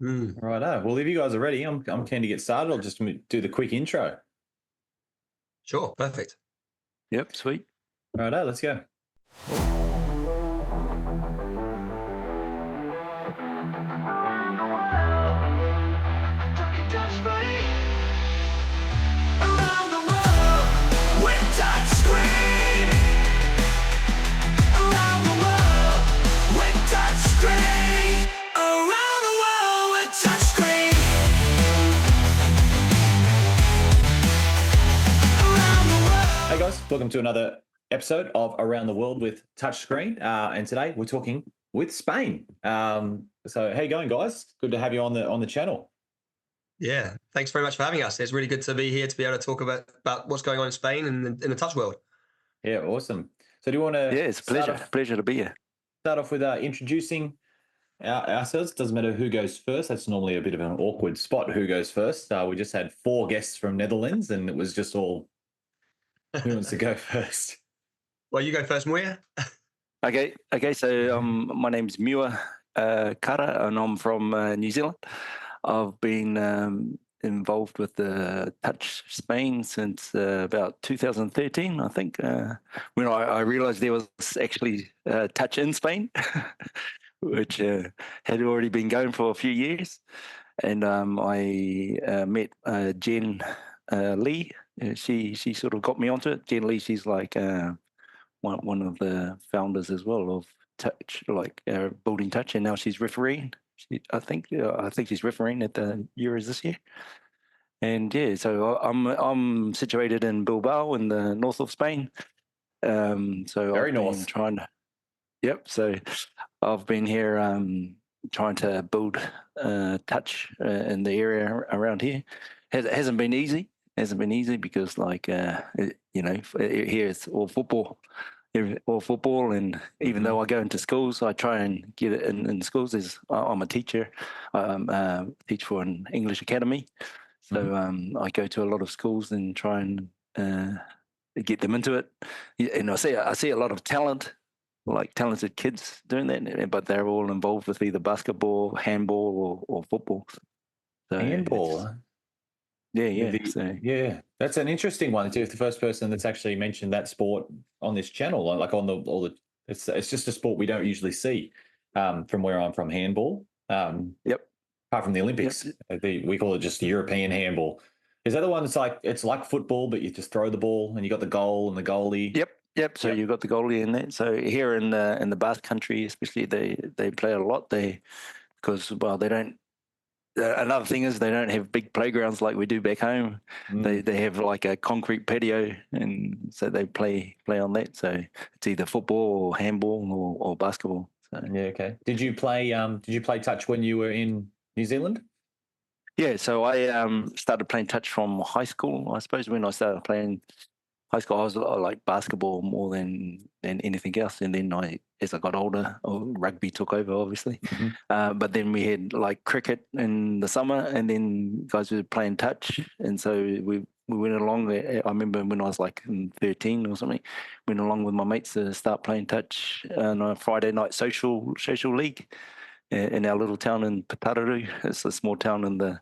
Mm, Righto. Well, if you guys are ready, I'm keen to get started. I'll just do the quick intro. sure, perfect. Yep, sweet. Righto, let's go. Around the world with touchscreen. Around the world with touchscreen. Around the world with touchscreen. Around the world. Hey guys, welcome to another episode of Around the World with Touchscreen. And today we're talking with Spain. So how you going, guys? Good to have you on the channel. Yeah, thanks very much for having us. It's really good to be here to be able to talk about what's going on in Spain and in the touch world. Yeah, awesome. So do you want to Yeah, it's a pleasure. Pleasure to be here. start off with introducing ourselves? Doesn't matter who goes first. That's normally a bit of an awkward spot. Who goes first? We just had 4 guests from Netherlands, and it was just all who wants to go first. Well, you go first, Muir. Okay. So my name's Muir Kara, and I'm from New Zealand. I've been involved with the Touch Spain since about 2013, I think, when I realised there was actually Touch in Spain, which had already been going for a few years. And I met Jen Lee. She sort of got me onto it. Jen Lee, she's like one of the founders as well of Touch, like building Touch, and now she's refereeing. I think she's refereeing at the Euros this year. And yeah, so I'm situated in Bilbao in the north of Spain. So Very I've north. been trying to. Yep. So I've been here trying to build Touch in the area around here. It hasn't been easy. Hasn't been easy because, like, here it's all football, all football, and even though I go into schools, I try and get it in schools. I'm a teacher, teach for an English academy, so I go to a lot of schools and try and get them into it. And I see a lot of talent, like talented kids doing that, but they're all involved with either basketball, handball, or football. So Handball. yeah. So Yeah, that's an interesting one too. If the first person that's actually mentioned that sport on this channel, like on the all the, it's just a sport we don't usually see. From where I'm from, handball. yep, Apart from the yep. Olympics, we call it just European handball. Is that the one that's like it's like football, but you just throw the ball and you got the goal and the goalie? Yep. So Yep. you got the goalie in there. So here in the Basque Country, especially, they play a lot. Because they don't. Another thing is they don't have big playgrounds like we do back home. They have like a concrete patio, and so they play on that. So it's either football or handball or basketball. So Yeah. Okay. Did you play touch when you were in New Zealand? yeah, so I started playing touch from high school. I suppose when I started playing high school, I was like basketball more than anything else. And then as I got older, rugby took over, obviously. Mhm. But then we had like cricket in the summer, and then guys were playing touch, and so we went along there. I remember when I was like 13 or something, went along with my mates to start playing touch on a Friday night social league in our little town in Patararu. It's a small town in the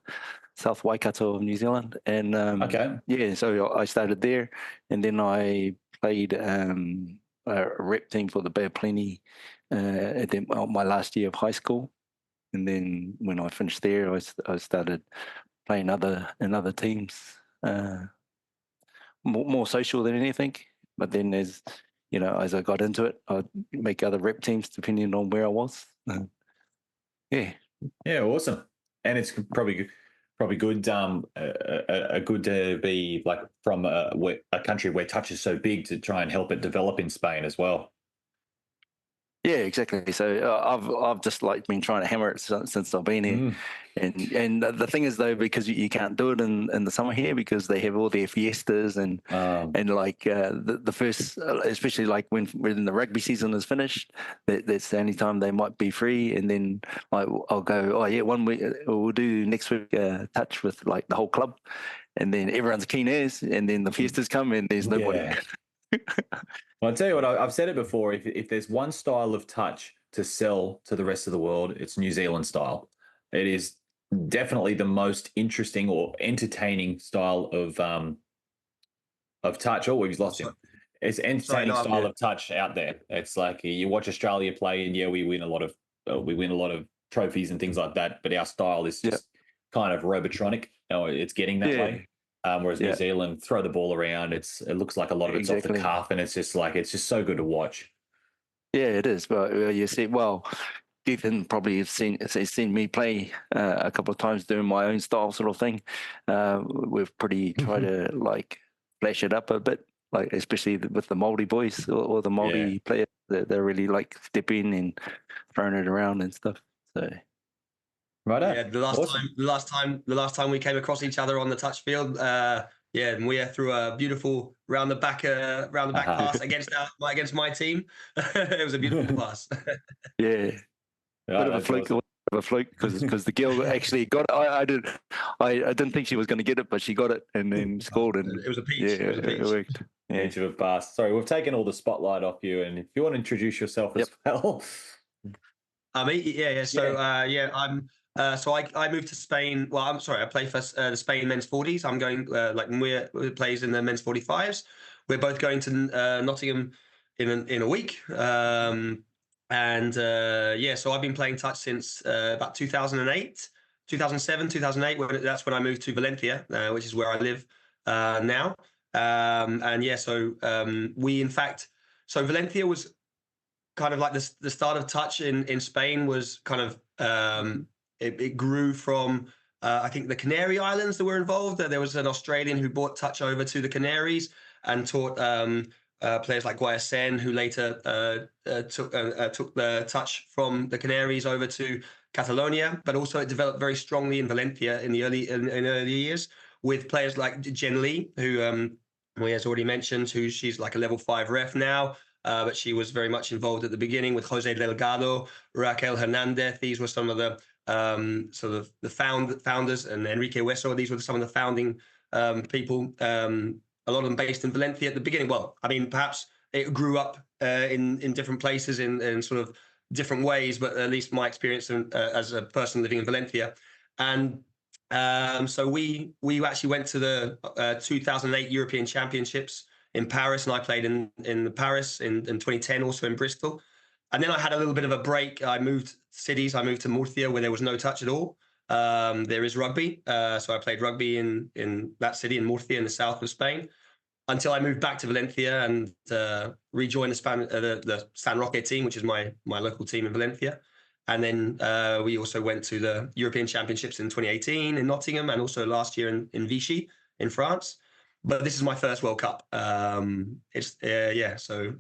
South Waikato of New Zealand. And Okay. yeah, so I started there, and then I played a rep team for the Bay of Plenty my last year of high school. And then when I finished there, I started playing in other teams, more social than anything. But then as I got into it, I'd make other rep teams depending on where I was. Yeah. Yeah. Awesome. And it's probably good. Good to be like from a country where touch is so big to try and help it develop in Spain as well. Yeah, exactly. So I've just like been trying to hammer it since I've been here, Mm. and the thing is though, because you can't do it in the summer here because they have all their fiestas and like the first, especially like when the rugby season is finished, that's the only time they might be free, and then I'll go, oh yeah, one week we'll do next week touch with like the whole club, and then everyone's keen as, and then the fiestas come and there's nobody. Yeah. Well, I'll tell you what, I've said it before. If there's one style of touch to sell to the rest of the world, it's New Zealand style. It is definitely the most interesting or entertaining style of touch. Oh, we've lost So, him. It's sorry, entertaining no, I'm style here. of touch out there. It's like you watch Australia play, and yeah, we win a lot of trophies and things like that. But our style is Yeah, just kind of robotronic. It's getting that yeah, way. Whereas New yeah, Zealand throw the ball around. It looks like a lot of it's off the exactly. cuff, and it's just so good to watch. Yeah, it is. But you see, well, Gethin probably has seen me play a couple of times doing my own style sort of thing. We've pretty tried to like flash it up a bit, like especially with the Māori boys or the Yeah. Māori players. They're really like stepping and throwing it around and stuff. So Right Yeah, on. the last Awesome. time we came across each other on the touch field, yeah, Muir threw a beautiful round the back pass against my team. It was a beautiful pass. yeah, Yeah, bit of a that's fluke, awesome. because the girl actually got it. I didn't think she was going to get it, but she got it and then scored, and It was a yeah, peach. It was a it peach. worked. Yeah. Each of a pass. Sorry, we've taken all the spotlight off you, and if you want to introduce yourself as well. Yeah. So I moved to Spain. Well, I'm sorry, I play for the Spain men's 40s. I'm going like Muir plays in the men's 45s. We're both going to Nottingham in a week. So I've been playing touch since about 2008, 2007, 2008. That's when I moved to Valencia, which is where I live now. We in fact, so Valencia was kind of like the start of touch in Spain was kind of it grew from I think the Canary Islands that were involved. There was an Australian who brought touch over to the Canaries and taught players like Guayasen, who later took the touch from the Canaries over to Catalonia. But also it developed very strongly in Valencia in the early years with players like Jen Lee, who we has already mentioned, who she's like a level 5 ref now. But she was very much involved at the beginning with Jose Delgado, Raquel Hernandez. These were some of the founders, and Enrique Hueso. These were some of the founding people. A lot of them based in Valencia at the beginning. Well, I mean, perhaps it grew up in different places in sort of different ways, but at least my experience as a person living in Valencia. And so we actually went to the 2008 European Championships in Paris, and I played in Paris in 2010, also in Bristol. And then I had a little bit of a break. I moved cities. I moved to Murcia, where there was no touch at all. There is rugby, so I played rugby in that city in Murcia in the south of Spain, until I moved back to Valencia and rejoined the San Roque team, which is my local team in Valencia. And then we also went to the European Championships in 2018 in Nottingham, and also last year in Vichy in France. But this is my first World Cup. So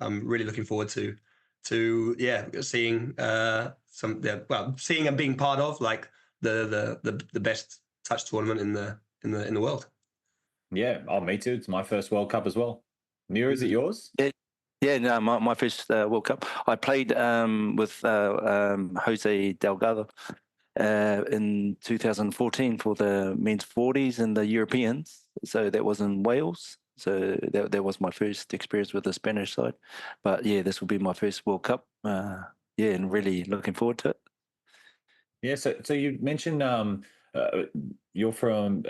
I'm really looking forward to seeing seeing and being part of like the best touch tournament in the world. Yeah, me too. It's my first World Cup as well. Muir, is it yours? Yeah, no, my first World Cup. I played with Jose Delgado in 2014 for the men's 40s and the Europeans. So that was in Wales. So that was my first experience with the Spanish side. But yeah, this will be my first World Cup. And really looking forward to it. Yeah, so you mentioned you're from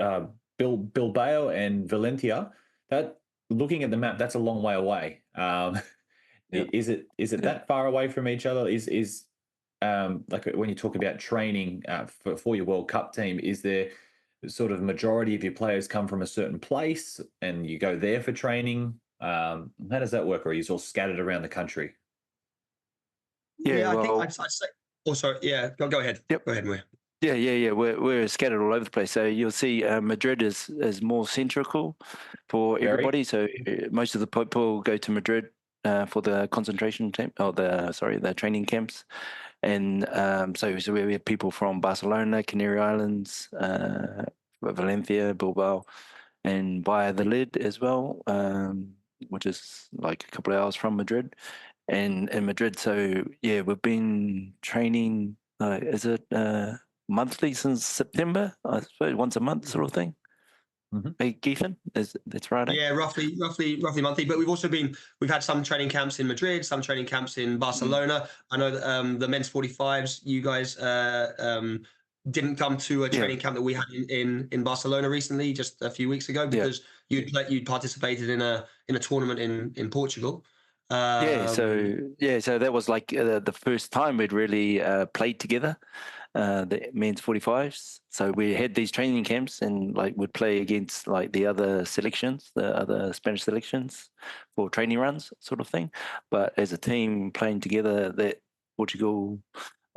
Bilbao and Valencia. That, looking at the map, that's a long way away. Yeah. Is it that far away from each other? Is like when you talk about training for your World Cup team, is there sort of majority of your players come from a certain place and you go there for training? How does that work, or are you all scattered around the country? Yeah, I think well, I'd say. Oh, sorry. Yeah, go ahead. Yep. Go ahead, Muir. Yeah. We're scattered all over the place. So you'll see Madrid is more central for everybody. So most of the people go to Madrid for the concentration camp, or the training camps. And so we have people from Barcelona, Canary Islands, Valencia, Bilbao, and via the Lid as well, which is like a couple of hours from Madrid. And in Madrid, so yeah, we've been training. Is it monthly since September? I suppose once a month, sort of thing. Mm-hmm. Hey, Gethin, that's right. Yeah, roughly monthly. But we've had some training camps in Madrid, some training camps in Barcelona. I know that the men's 45s, you guys didn't come to a training camp that we had in Barcelona recently, just a few weeks ago, because you'd participated in a tournament in Portugal. So that was like the first time we'd really played together, the men's 45s. So we had these training camps and like would play against like the other selections, the other Spanish selections for training runs sort of thing. But as a team playing together, that Portugal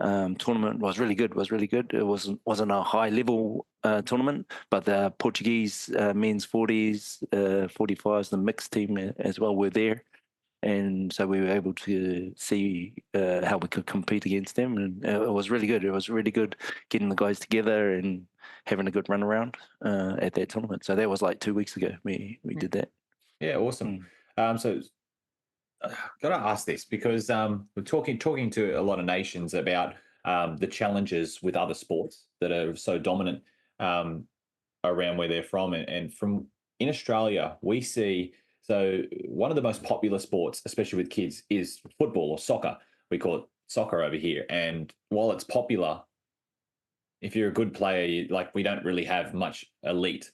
tournament was really good. It wasn't a high level tournament, but the Portuguese men's 40s, 45s, the mixed team as well were there. And so we were able to see how we could compete against them, and it was really good. It was really good getting the guys together and having a good run around at that tournament. So that was like 2 weeks ago. We did that. Yeah, awesome. So got to ask this because we're talking to a lot of nations about the challenges with other sports that are so dominant around where they're from, and from in Australia we see. So one of the most popular sports, especially with kids, is football or soccer. We call it soccer over here. And while it's popular, if you're a good player, we don't really have much elite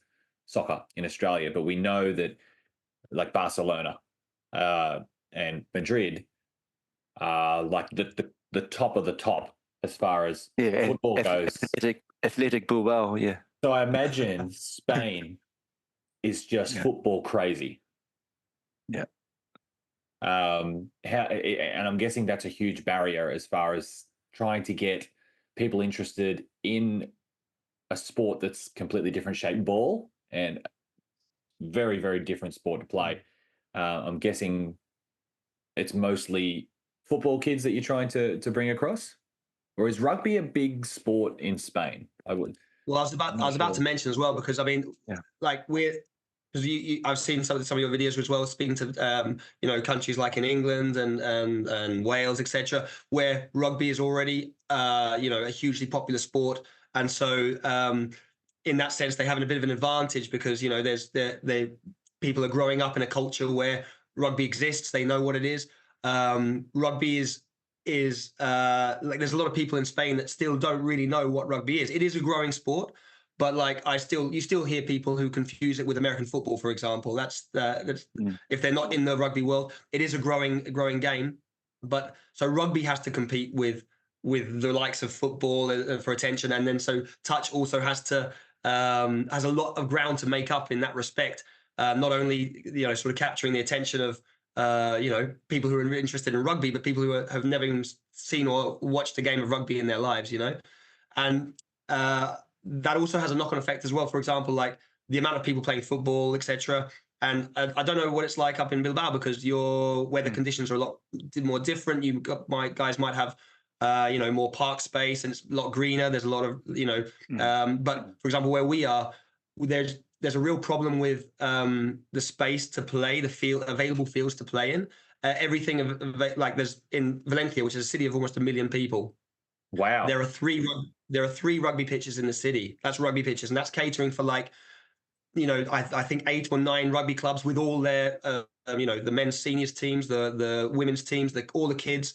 soccer in Australia. But we know that like Barcelona and Madrid are like the top of the top as far as football goes. Athletic Bilbao, yeah. So I imagine Spain is just football crazy. Yeah. And I'm guessing that's a huge barrier as far as trying to get people interested in a sport that's completely different shaped ball and very, very different sport to play. I'm guessing it's mostly football kids that you're trying to bring across, or is rugby a big sport in Spain? Well, I was about to mention as well, because I mean, like because I've seen some of your videos as well, speaking to countries like in England and Wales, etc., where rugby is already a hugely popular sport, and so in that sense they have a bit of an advantage because people are growing up in a culture where rugby exists, they know what it is. Rugby is like there's a lot of people in Spain that still don't really know what rugby is. It is a growing sport. But like you still hear people who confuse it with American football, for example. That's if they're not in the rugby world, it is a growing game. But so rugby has to compete with the likes of football for attention, and then so touch also has a lot of ground to make up in that respect. Not only sort of capturing the attention of people who are interested in rugby, but people who have never even seen or watched a game of rugby in their lives, and that also has a knock-on effect as well. For example, like the amount of people playing football, etc. And I don't know what it's like up in Bilbao because your weather conditions are a lot more different. Guys might have more park space and it's a lot greener. There's a lot of but for example, where we are, there's a real problem with the space to play, available fields to play in. Everything like there's in Valencia, which is a city of almost 1 million people. Wow. There are three rugby pitches in the city. That's rugby pitches, and that's catering for I think 8 or 9 rugby clubs with all their the men's seniors teams, the women's teams, all the kids.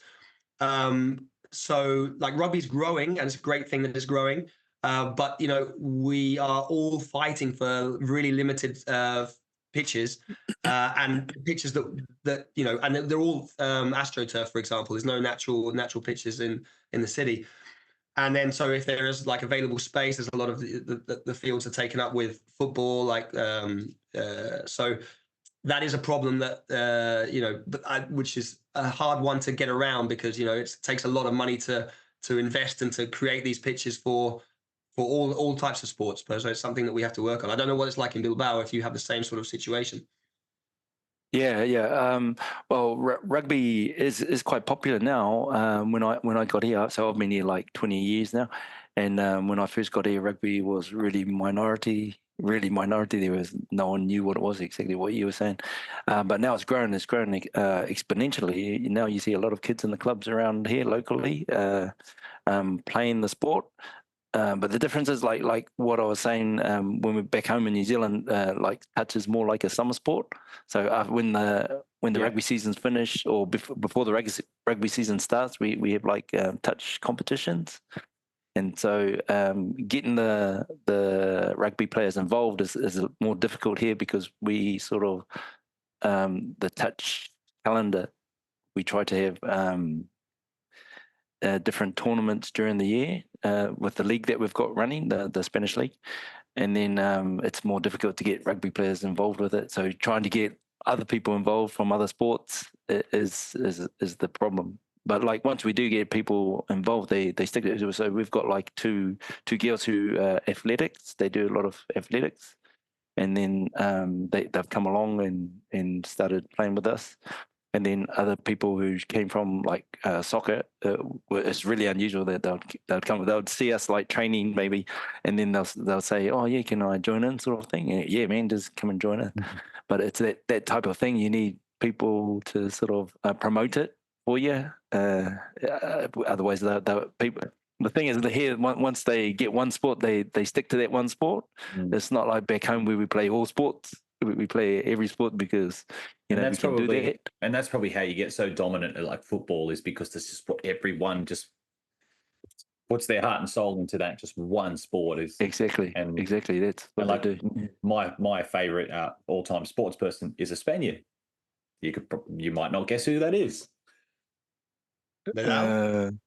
So like rugby's growing, and it's a great thing that it's growing. But we are all fighting for really limited pitches and pitches that and they're all AstroTurf, for example. There's no natural pitches in the city. And then so if there is like available space, there's a lot of the fields are taken up with football, so that is a problem that which is a hard one to get around because it takes a lot of money to invest and to create these pitches for all types of sports. So it's something that we have to work on. I don't know what it's like in Bilbao if you have the same sort of situation. Yeah. Well, rugby is quite popular now. When I got here, so I've been here like 20 years now, and when I first got here, rugby was really minority. There was no one knew what it was, exactly what you were saying. But now it's grown exponentially. Now you see a lot of kids in the clubs around here locally playing the sport. But the difference is like what I was saying when we're back home in New Zealand, like touch is more like a summer sport. So when the rugby season's finished or before the rugby season starts, we have like touch competitions, And so getting the rugby players involved is more difficult here because we sort of the touch calendar. We try to have different tournaments during the year with the league that we've got running, the Spanish league, and then it's more difficult to get rugby players involved with it. So trying to get other people involved from other sports is the problem. But like once we do get people involved, they stick to it. So we've got like two girls who athletics. They do a lot of athletics, and then they've come along and started playing with us. And then other people who came from like soccer, it's really unusual that they'll see us like training maybe, and then they'll say, "Oh yeah, can I join in?" sort of thing. And, yeah, man, just come and join in. Mm-hmm. But it's that type of thing. You need people to sort of promote it for you. Otherwise, the people. The thing is, here once they get one sport, they stick to that one sport. Mm. It's not like back home where we play all sports. We play every sport because we can do that. And that's probably how you get so dominant at like football, is because this is what everyone just puts their heart and soul into, that just one sport. Is exactly that's what they do. My favorite all-time sports person is a Spaniard. You might not guess who that is. Nadal?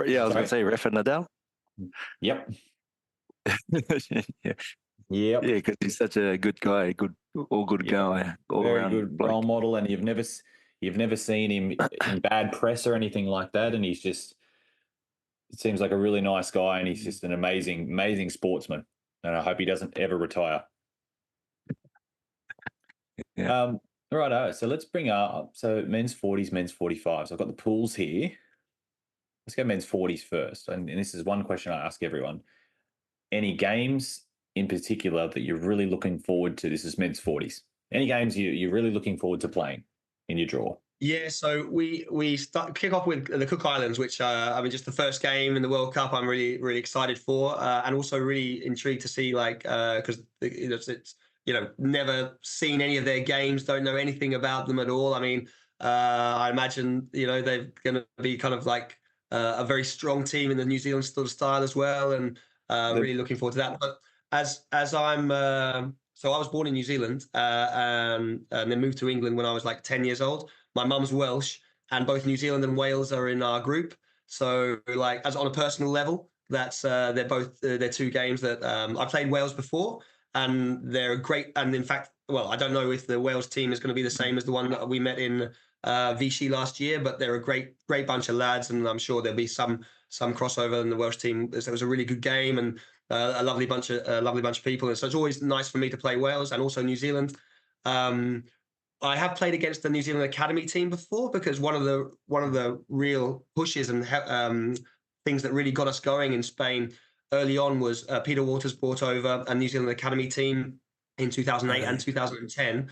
Yeah, I was going to say Rafa Nadal. Yep. Yeah. Yep. Yeah, because he's such a good guy, guy, all very around good role model, and you've never seen him in bad press or anything like that. And it seems like a really nice guy, and he's just an amazing sportsman. And I hope he doesn't ever retire. Yeah. Righto. So let's bring up men's 40s, men's 45s. I've got the pools here. Let's go men's 40s first. And this is one question I ask everyone. Any games in particular that you're really looking forward to? This is men's 40s. Any games you're really looking forward to playing in your draw? Yeah, so we kick off with the Cook Islands, which just the first game in the World Cup. I'm really excited for, and also really intrigued to see, like, because it's never seen any of their games, don't know anything about them at all. I mean, I imagine they're going to be kind of like a very strong team in the New Zealand sort of style as well, and really looking forward to that. But as I'm so I was born in New Zealand and then moved to England when I was like 10 years old. My mum's Welsh, and both New Zealand and Wales are in our group. So like, as on a personal level, that's they're two games that I played Wales before, and they're great. And in fact, well, I don't know if the Wales team is going to be the same as the one that we met in Vichy last year, but they're a great bunch of lads, and I'm sure there'll be some crossover in the Welsh team. It was a really good game, and a lovely bunch of people, and so it's always nice for me to play Wales and also New Zealand. I have played against the New Zealand Academy team before, because one of the real pushes and things that really got us going in Spain early on was Peter Waters brought over a New Zealand Academy team in 2008 and 2010,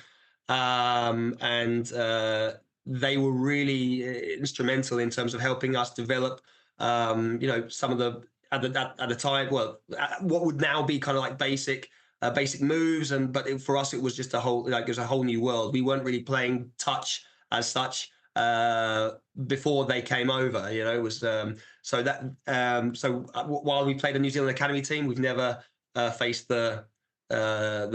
and they were really instrumental in terms of helping us develop, some of the at the time, what would now be kind of like basic moves, but for us it was just it was a whole new world. We weren't really playing touch as such before they came over. It was while we played a New Zealand Academy team, we've never faced the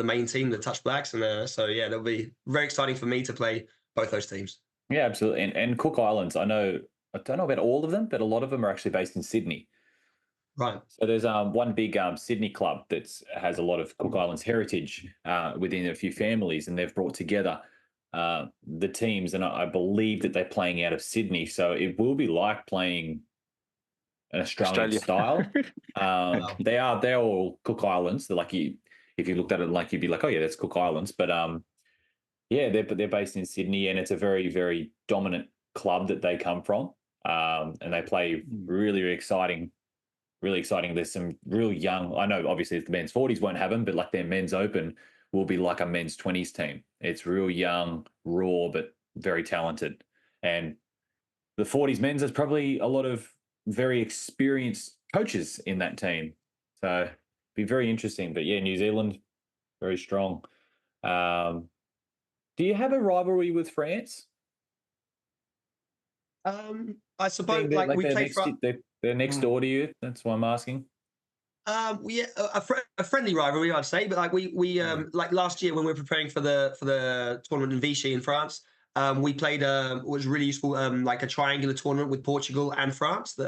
main team, the Touch Blacks, and so yeah, it'll be very exciting for me to play both those teams. Yeah, absolutely. And Cook Islands, I don't know about all of them, but a lot of them are actually based in Sydney. Right. So there's one big Sydney club that has a lot of Cook Islands heritage within a few families, and they've brought together the teams, and I believe that they're playing out of Sydney. So it will be like playing an Australian style. They're all Cook Islands. They're like, if you looked at it, like, you'd be like, oh yeah, that's Cook Islands. But yeah, they're based in Sydney, and it's a very, very dominant club that they come from, and they play really, really exciting. Really exciting. There's some real young. I know, obviously, the men's 40s won't have them, but like their men's open will be like a men's 20s team. It's real young, raw, but very talented. And the 40s men's, there's probably a lot of very experienced coaches in that team. So it'd be very interesting. But yeah, New Zealand, very strong. Do you have a rivalry with France? I suppose we played. They're next door to you. That's why I'm asking. A friendly rivalry, I'd say. But like we like last year when we were preparing for the tournament in Vichy in France, we played what was really useful, like a triangular tournament with Portugal and France.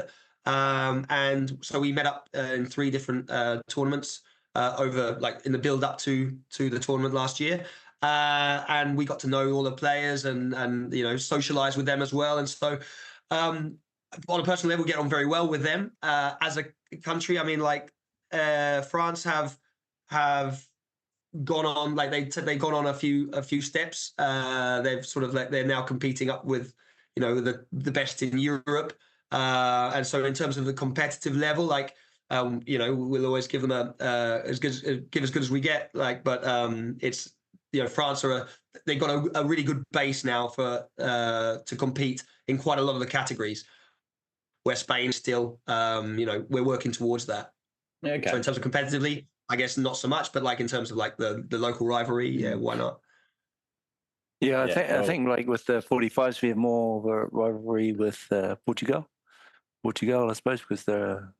And so we met up in 3 different tournaments over like in the build up to the tournament last year. And we got to know all the players and socialize with them as well. And so on a personal level, we get on very well with them. As a country, I mean, like France have gone on, like they've gone on a few steps. They've sort of like they're now competing up with the best in Europe. And so in terms of the competitive level, like we'll always give them as good as we get. Like, but it's France they've got a really good base now for to compete in quite a lot of the categories. Where Spain still, we're working towards that. Okay. So in terms of competitively, I guess not so much, but like in terms of like the local rivalry, yeah, why not? Yeah, I think like with the 45s, we have more of a rivalry with Portugal, I suppose, because they're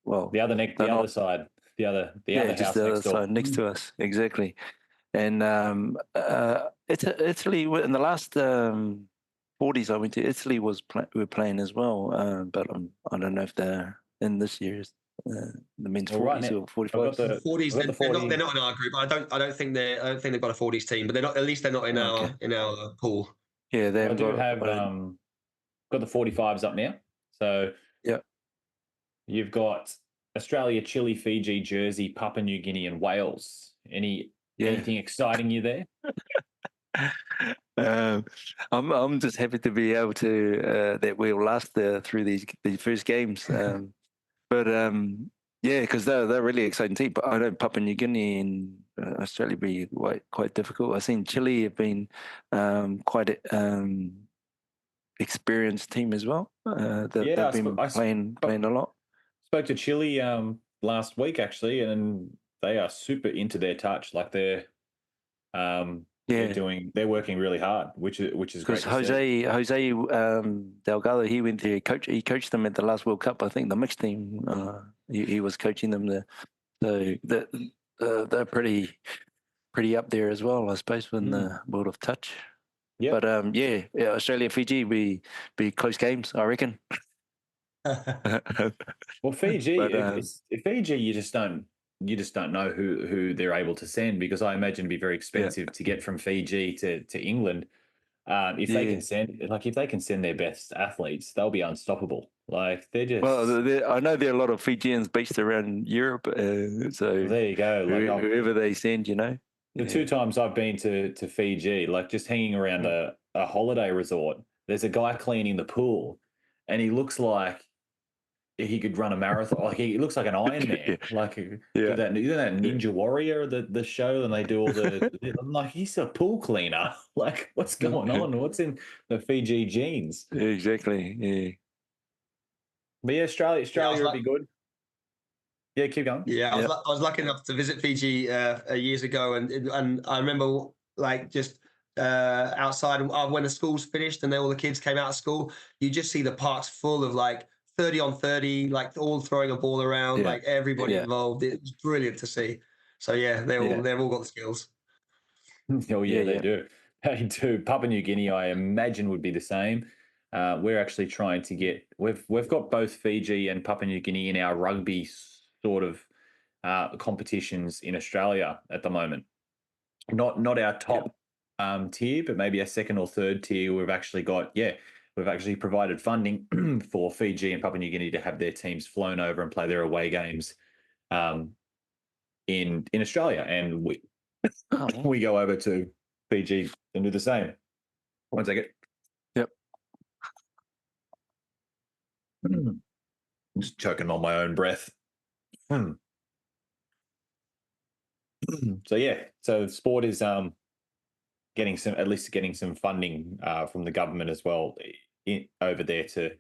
the other side, the other just house the next other door. side next to us, exactly. And Italy in the last 40s I went to Italy we were playing as well, but I don't know if they're in this year's the men's 40s or 45s. The 40s, they're not in our group. I don't think they've got a 40s team, but they're not. At least they're not in our pool. Yeah, they I do have got the 45s up now. So yeah, you've got Australia, Chile, Fiji, Jersey, Papua New Guinea, and Wales. Anything exciting you there? I'm just happy to be able to that we'll last through these first games. But yeah, because they're a really exciting team. But I know Papua New Guinea and Australia be quite difficult. I've seen Chile have been quite experienced team as well. They've been playing a lot. Spoke to Chile last week actually, and they are super into their touch. Like they're working really hard, which is great. Because Jose Delgado, he went there. He coached them at the last World Cup. I think the mixed team. He was coaching them there. So they're pretty up there as well, I suppose, in the world of touch. Yeah. But Australia, Fiji be close games, I reckon. Well, Fiji, Fiji, you just don't know who they're able to send, because I imagine it'd be very expensive to get from Fiji to England. If they can send their best athletes, they'll be unstoppable. Like they're just. Well, I know there are a lot of Fijians based around Europe, so there you go. Like whoever they send, The 2 times I've been to Fiji, like just hanging around a holiday resort, there's a guy cleaning the pool, and he looks like he could run a marathon. Like he looks like an Iron Man. Like that Ninja Warrior, the show, and they do all I'm like, he's a pool cleaner. Like, what's going on? What's in the Fiji genes? Exactly. Yeah. But yeah, Australia would be good. Yeah, keep going. Yeah, I was lucky enough to visit Fiji years ago, and I remember like just outside when the school's finished and all the kids came out of school, you just see the parks full of like 30 on 30, like all throwing a ball around, like everybody involved. It was brilliant to see. So yeah, they've all got the skills. Oh yeah, they do. They do. Papua New Guinea, I imagine, would be the same. We're actually trying to get. We've got both Fiji and Papua New Guinea in our rugby sort of competitions in Australia at the moment. Not our top tier, but maybe a second or third tier. We've actually provided funding for Fiji and Papua New Guinea to have their teams flown over and play their away games in Australia, and we go over to Fiji and do the same. One second. Yep. I'm just choking on my own breath. So yeah, so sport is getting some funding from the government as well over there to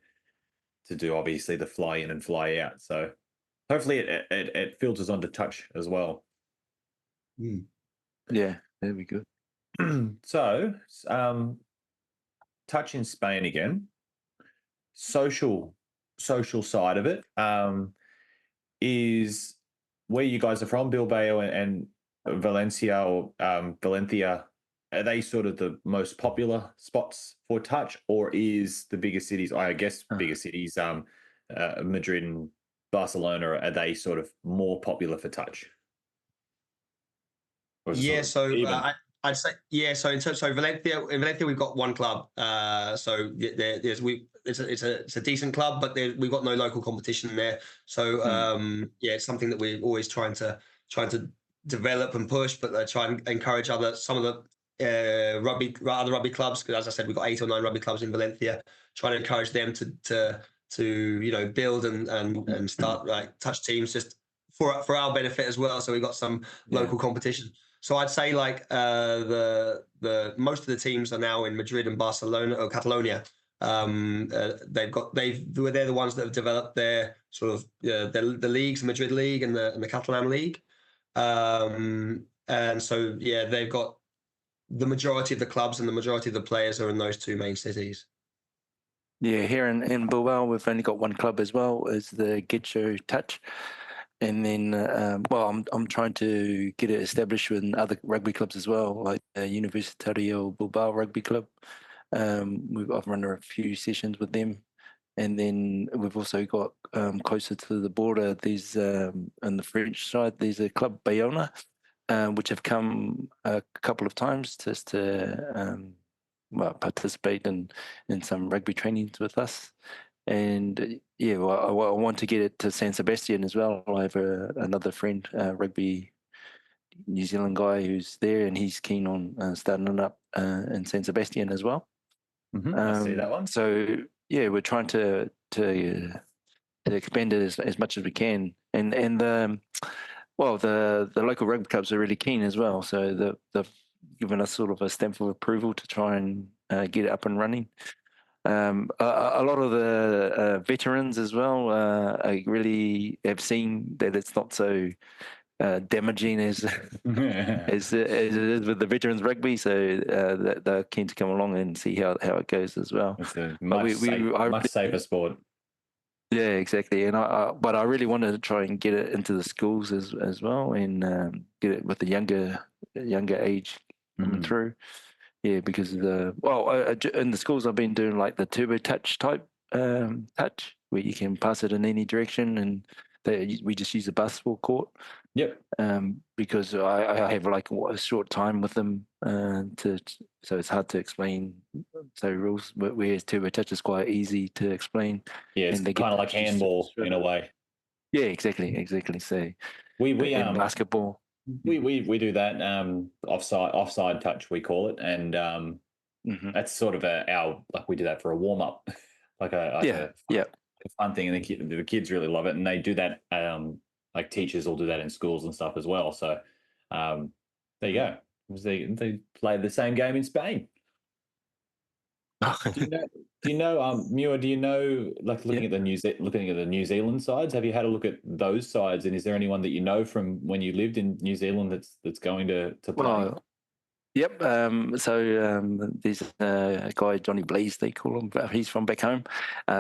do obviously the fly in and fly out. So hopefully it filters onto touch as well. Yeah, that'd be good. So touch in Spain again. Social side of it is where you guys are from, Bilbao and Valencia or Valencia, are they sort of the most popular spots for touch, or is the bigger cities, I guess, bigger cities, Madrid and Barcelona, are they sort of more popular for touch? Or is it Yeah, sort of so even? I'd say so in Valencia we've got one club. It's a decent club, but we've got no local competition there. So yeah, it's something that we're always trying to develop and push, but try and encourage some of the other rugby clubs. Because as I said, we've got 8 or 9 rugby clubs in Valencia. Trying to encourage them to build and start like touch teams just for our benefit as well. So we've got some local competition. So I'd say like the most of the teams are now in Madrid and Barcelona or Catalonia. They're the ones that have developed their sort of the leagues, the Madrid League and the Catalan League. And so yeah, they've got the majority of the clubs and the majority of the players are in those 2 main cities. Yeah, here in Bilbao, we've only got one club as well, is the Gethin Touch. And then, I'm trying to get it established with other rugby clubs as well, like Universitario Bilbao Rugby Club. I've run a few sessions with them. And then we've also got closer to the border, there's on the French side, there's a club, Bayona, which have come a couple of times just to participate in some rugby trainings with us. And yeah, I want to get it to San Sebastian as well. I have another friend, rugby New Zealand guy who's there, and he's keen on starting it up in San Sebastian as well. I see that one. So yeah, we're trying to expand it as much as we can, and the local rugby clubs are really keen as well. So they've given us sort of a stamp of approval to try and get it up and running. A lot of the veterans as well really have seen that it's not so damaging as as it is with the veterans rugby, so they're keen to come along and see how it goes as well. It's a much safer sport. Yeah, exactly. And but I really wanted to try and get it into the schools as well, and get it with the younger age coming through. Yeah, because in the schools I've been doing like the turbo touch type touch, where you can pass it in any direction, and we just use a basketball court. Yep. Because I have like a short time with them, so it's hard to explain rules. Whereas turbo touch is quite easy to explain. Yeah, it's kind of like handball in a way. Yeah, exactly. So we basketball. We do that offside touch, we call it, and that's sort of we do that for a warm up, a fun thing, and the kids really love it, and they do that. Like teachers will do that in schools and stuff as well. So there you go. They play the same game in Spain. Do you know, Muir? Do you know, like looking at the New Zealand sides? Have you had a look at those sides? And is there anyone that you know from when you lived in New Zealand that's going to play? Well, yep. There's a guy, Johnny Blaze, they call him. He's from back home.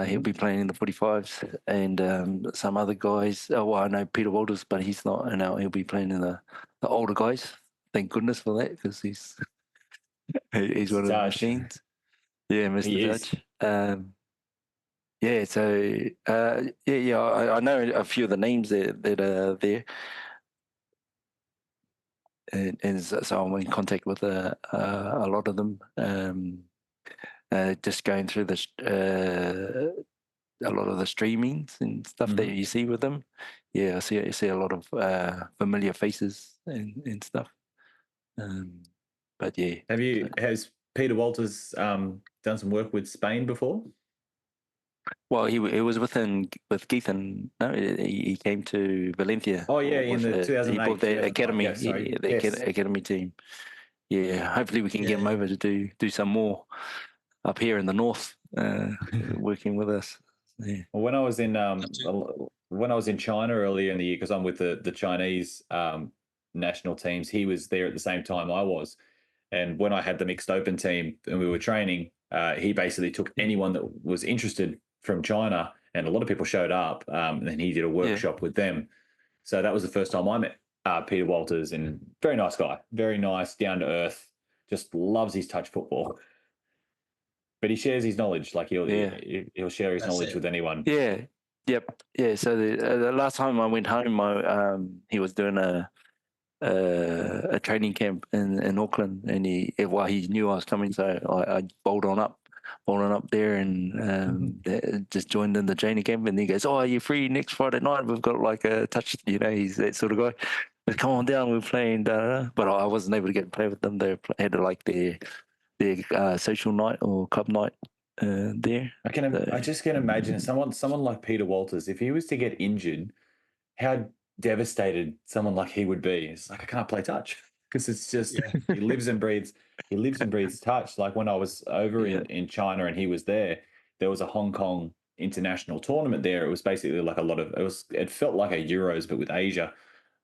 He'll be playing in the 45s, and some other guys. Oh, well, I know Peter Walters, but he's not. And he'll be playing in the older guys. Thank goodness for that, because he's one of the machines. Yeah, Mr. Dutch. I know a few of the names that are there, and so I'm in contact with a lot of them. Just going through a lot of the streamings and stuff that you see with them. Yeah, I see a lot of familiar faces and stuff. But yeah, has Peter Walters done some work with Spain before? Well, he was with Gethin. No, he came to Valencia. Oh yeah, in the 2008. He bought the academy, the academy team. Yeah, hopefully we can get him over to do some more up here in the north, working with us. Yeah. Well, when I was in China earlier in the year, because I'm with the Chinese national teams, he was there at the same time I was. And when I had the mixed open team and we were training, he basically took anyone that was interested from China, and a lot of people showed up, and then he did a workshop with them. So that was the first time I met Peter Walters, and very nice guy, very nice, down to earth, just loves his touch football. But he shares his knowledge, like he'll share his That's knowledge it. with anyone. Yeah. Yep. Yeah. So the last time I went home, he was doing a training camp in Auckland, and he knew I was coming, so I bowled on up there and just joined in the training camp. And he goes, "Oh, are you free next Friday night? We've got like a touch." He's that sort of guy. But come on down, we're playing. But I wasn't able to get to play with them. They had like their social night or club night there. I just can imagine someone like Peter Walters, if he was to get injured, how devastated someone like he would be. It's like, I can't play touch, because it's just he lives and breathes touch. Like when I was over in China and he was there was a Hong Kong international tournament there. It was basically like it felt like a Euros but with Asia,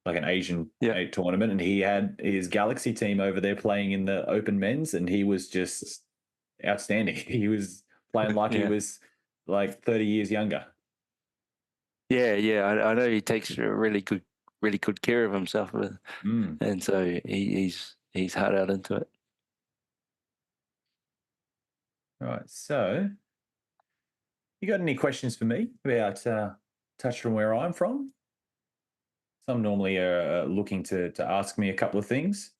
like an Asian tournament, and he had his Galaxy team over there playing in the open men's, and he was just outstanding. He was playing like he was like 30 years younger. Yeah. I know he takes really good care of himself, and so he's hard out into it. Right. So, you got any questions for me about touch from where I'm from? Some normally are looking to ask me a couple of things.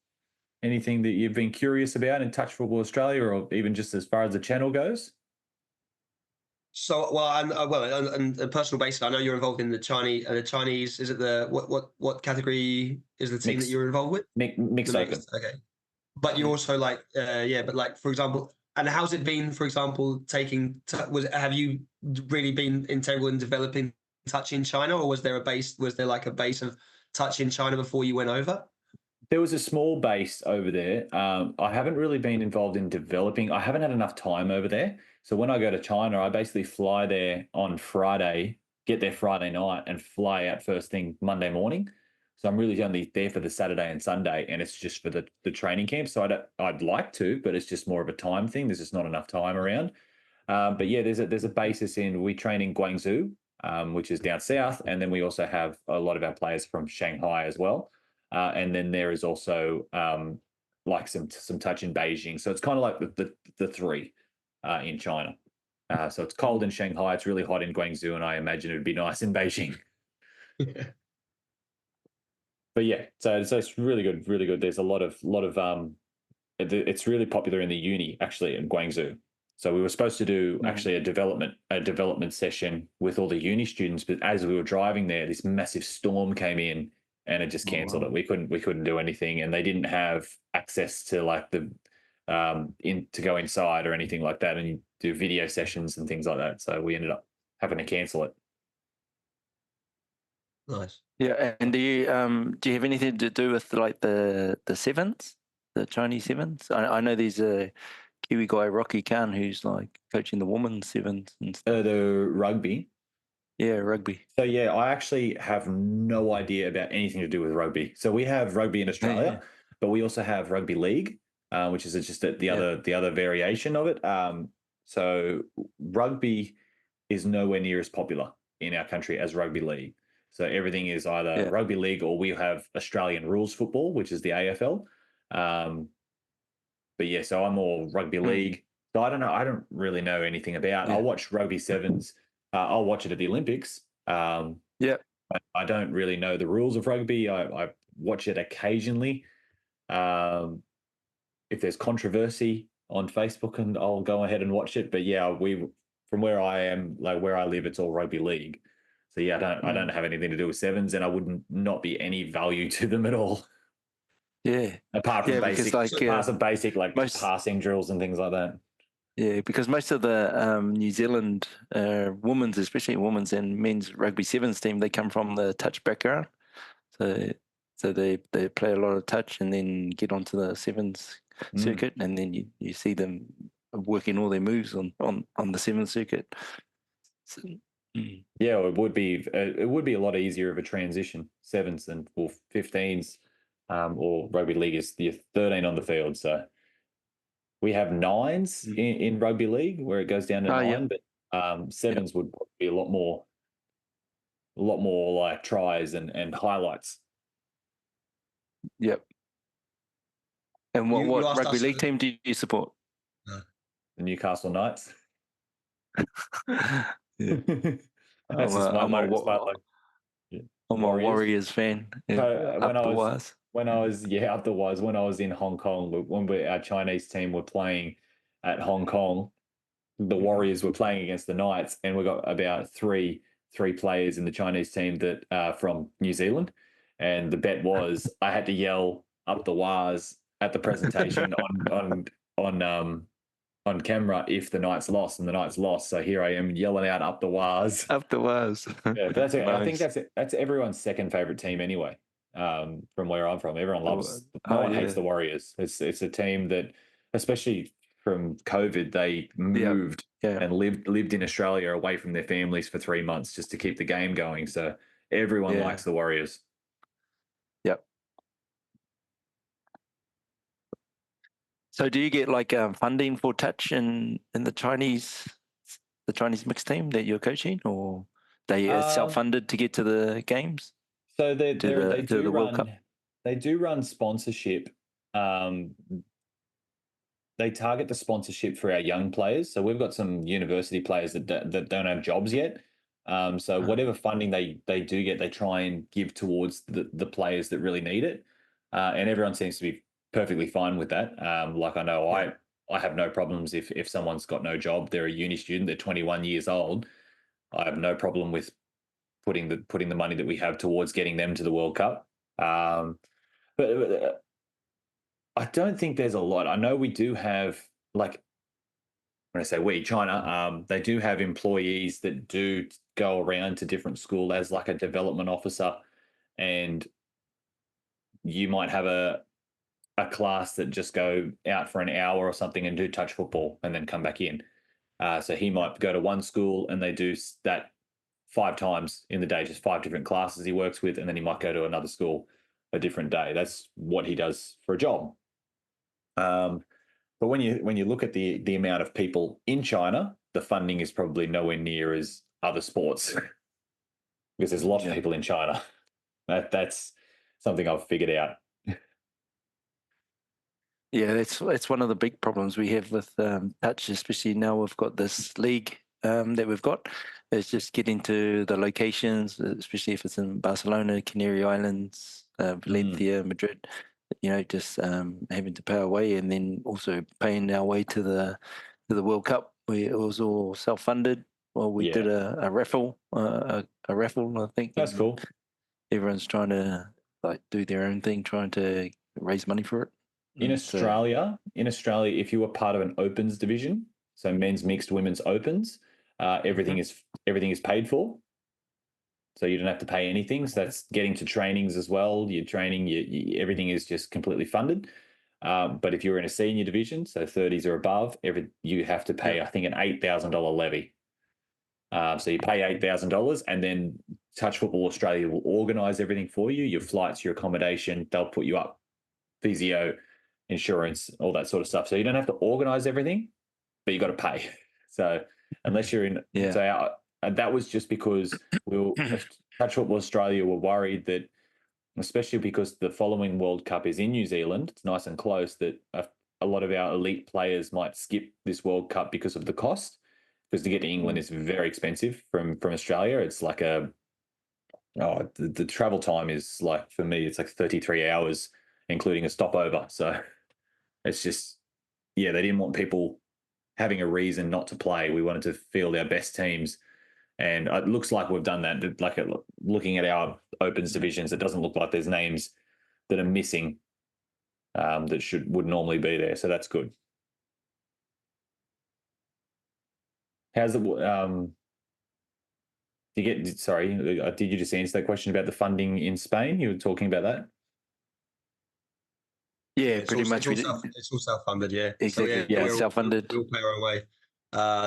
Anything that you've been curious about in Touch Football Australia, or even just as far as the channel goes? So, on a personal basis, I know you're involved in the Chinese. The Chinese, is it what category is the team that you're involved with? Mixed open. Okay, but you also but like, for example, and how's it been? For example, have you really been integral in developing touch in China, or was there like a base of touch in China before you went over? There was a small base over there. I haven't really been involved in developing. I haven't had enough time over there. So when I go to China, I basically fly there on Friday, get there Friday night, and fly out first thing Monday morning. So I'm really only there for the Saturday and Sunday, and it's just for the training camp. So I'd like to, but it's just more of a time thing. There's just not enough time around. But yeah, there's a basis we train in Guangzhou, which is down south, and then we also have a lot of our players from Shanghai as well. And then there is also like some touch in Beijing. So it's kind of like the three in China. So it's cold in Shanghai, it's really hot in Guangzhou, and I imagine it would be nice in Beijing. But yeah, so it's really good, really good. There's a lot of it's really popular in the uni actually in Guangzhou. So we were supposed to do actually a development session with all the uni students, but as we were driving there, this massive storm came in and it just cancelled it. We couldn't do anything, and they didn't have access to like the to go inside or anything like that and do video sessions and things like that. So we ended up having to cancel it. Nice. Yeah, and do you have anything to do with like the sevens, the Chinese sevens? I know there's a Kiwi guy, Rocky Khan, who's like coaching the women's sevens and stuff. The rugby. Yeah, rugby. So yeah, I actually have no idea about anything to do with rugby. So we have rugby in Australia, but we also have rugby league, which is just the other variation of it. So rugby is nowhere near as popular in our country as rugby league. So everything is either rugby league or we have Australian rules football, which is the AFL. But yeah, so I'm more rugby league. So I don't know. I don't really know anything about. I'll watch rugby sevens. I'll watch it at the Olympics. I don't really know the rules of rugby. I watch it occasionally. If there's controversy on Facebook, and I'll go ahead and watch it. But yeah, from where I am, like where I live, it's all rugby league. So yeah, I don't have anything to do with sevens, and I wouldn't not be any value to them at all. Yeah. Apart from basic, like most passing drills and things like that. Yeah, because most of the New Zealand women's, especially women's and men's rugby sevens team, they come from the touch background. So they play a lot of touch and then get onto the sevens circuit, and then you see them working all their moves on the sevens circuit. So, yeah, it would be a lot easier of a transition, sevens than 15s, or rugby league is the 13 on the field. So we have nines in rugby league where it goes down to 9, but sevens would be a lot more a lot more like tries and highlights. Yep. And You what asked rugby us. league team do you support? The Newcastle Knights. Yeah. That's just my like, I'm a Warriors fan. Yeah, So up the wires. when I was in Hong Kong, our Chinese team were playing at Hong Kong, the Warriors were playing against the Knights, and we got about three players in the Chinese team that are from New Zealand, and the bet was I had to yell up the wires at the presentation on camera if the Knights lost, and the Knights lost. So here I am yelling out up the wires. Up the wires. Yeah, but that's it. I think Nice. that's everyone's second favorite team anyway. From where I'm from, everyone loves. No Oh, one hates yeah. the Warriors. It's a team that, especially from COVID, they Yeah. moved Yeah. and lived in Australia away from their families for 3 months just to keep the game going. So everyone Yeah. likes the Warriors. Yep. So do you get like funding for touch in the Chinese mixed team that you're coaching, or they self-funded to get to the games? So they to the World Cup? do run sponsorship. They target the sponsorship for our young players. So we've got some university players that don't have jobs yet. So whatever funding they do get, they try and give towards the players that really need it. And everyone seems to be perfectly fine with that. Like I know I have no problems if someone's got no job, they're a uni student, they're 21 years old. I have no problem with putting the money that we have towards getting them to the World Cup. But I don't think there's a lot. I know we do have, like, when I say we, China, they do have employees that do go around to different school as like a development officer, and you might have a class that just go out for an hour or something and do touch football and then come back in. So he might go to one school and they do that 5 times in the day, just 5 different classes he works with, and then he might go to another school a different day. That's what he does for a job. But when you look at the amount of people in China, the funding is probably nowhere near as other sports because there's a lot of people in China. That's something I've figured out. Yeah, that's one of the big problems we have with touch, especially now we've got this league that we've got. It's just getting to the locations, especially if it's in Barcelona, Canary Islands, Valencia, Madrid. Just having to pay our way, and then also paying our way to the World Cup. It was all self-funded. Well, we did a raffle, a raffle. I think that's cool. Everyone's trying to like do their own thing, trying to raise money for it. In Australia, if you were part of an opens division, so men's mixed, women's opens, everything is paid for. So you don't have to pay anything. So that's getting to trainings as well. Your training, everything is just completely funded. But if you're in a senior division, so 30s or above, you have to pay, I think, an $8,000 levy. So you pay $8,000, and then Touch Football Australia will organise everything for you: your flights, your accommodation. They'll put you up, physio, insurance, all that sort of stuff. So you don't have to organise everything, but you got to pay. So unless you're in, and that was just because Touch Football Australia were worried that, especially because the following World Cup is in New Zealand, it's nice and close, that a lot of our elite players might skip this World Cup because of the cost. Because to get to England is very expensive from Australia. It's like the travel time is, like, for me, it's like 33 hours, including a stopover. So it's just, they didn't want people having a reason not to play. We wanted to field our best teams. And it looks like we've done that. Like, looking at our opens divisions, it doesn't look like there's names that are missing that would normally be there. So that's good. How's it? Did you just answer that question about the funding in Spain? You were talking about that. Yeah, pretty much. It's all self-funded, yeah. Exactly. So, self-funded. We'll pay our own way.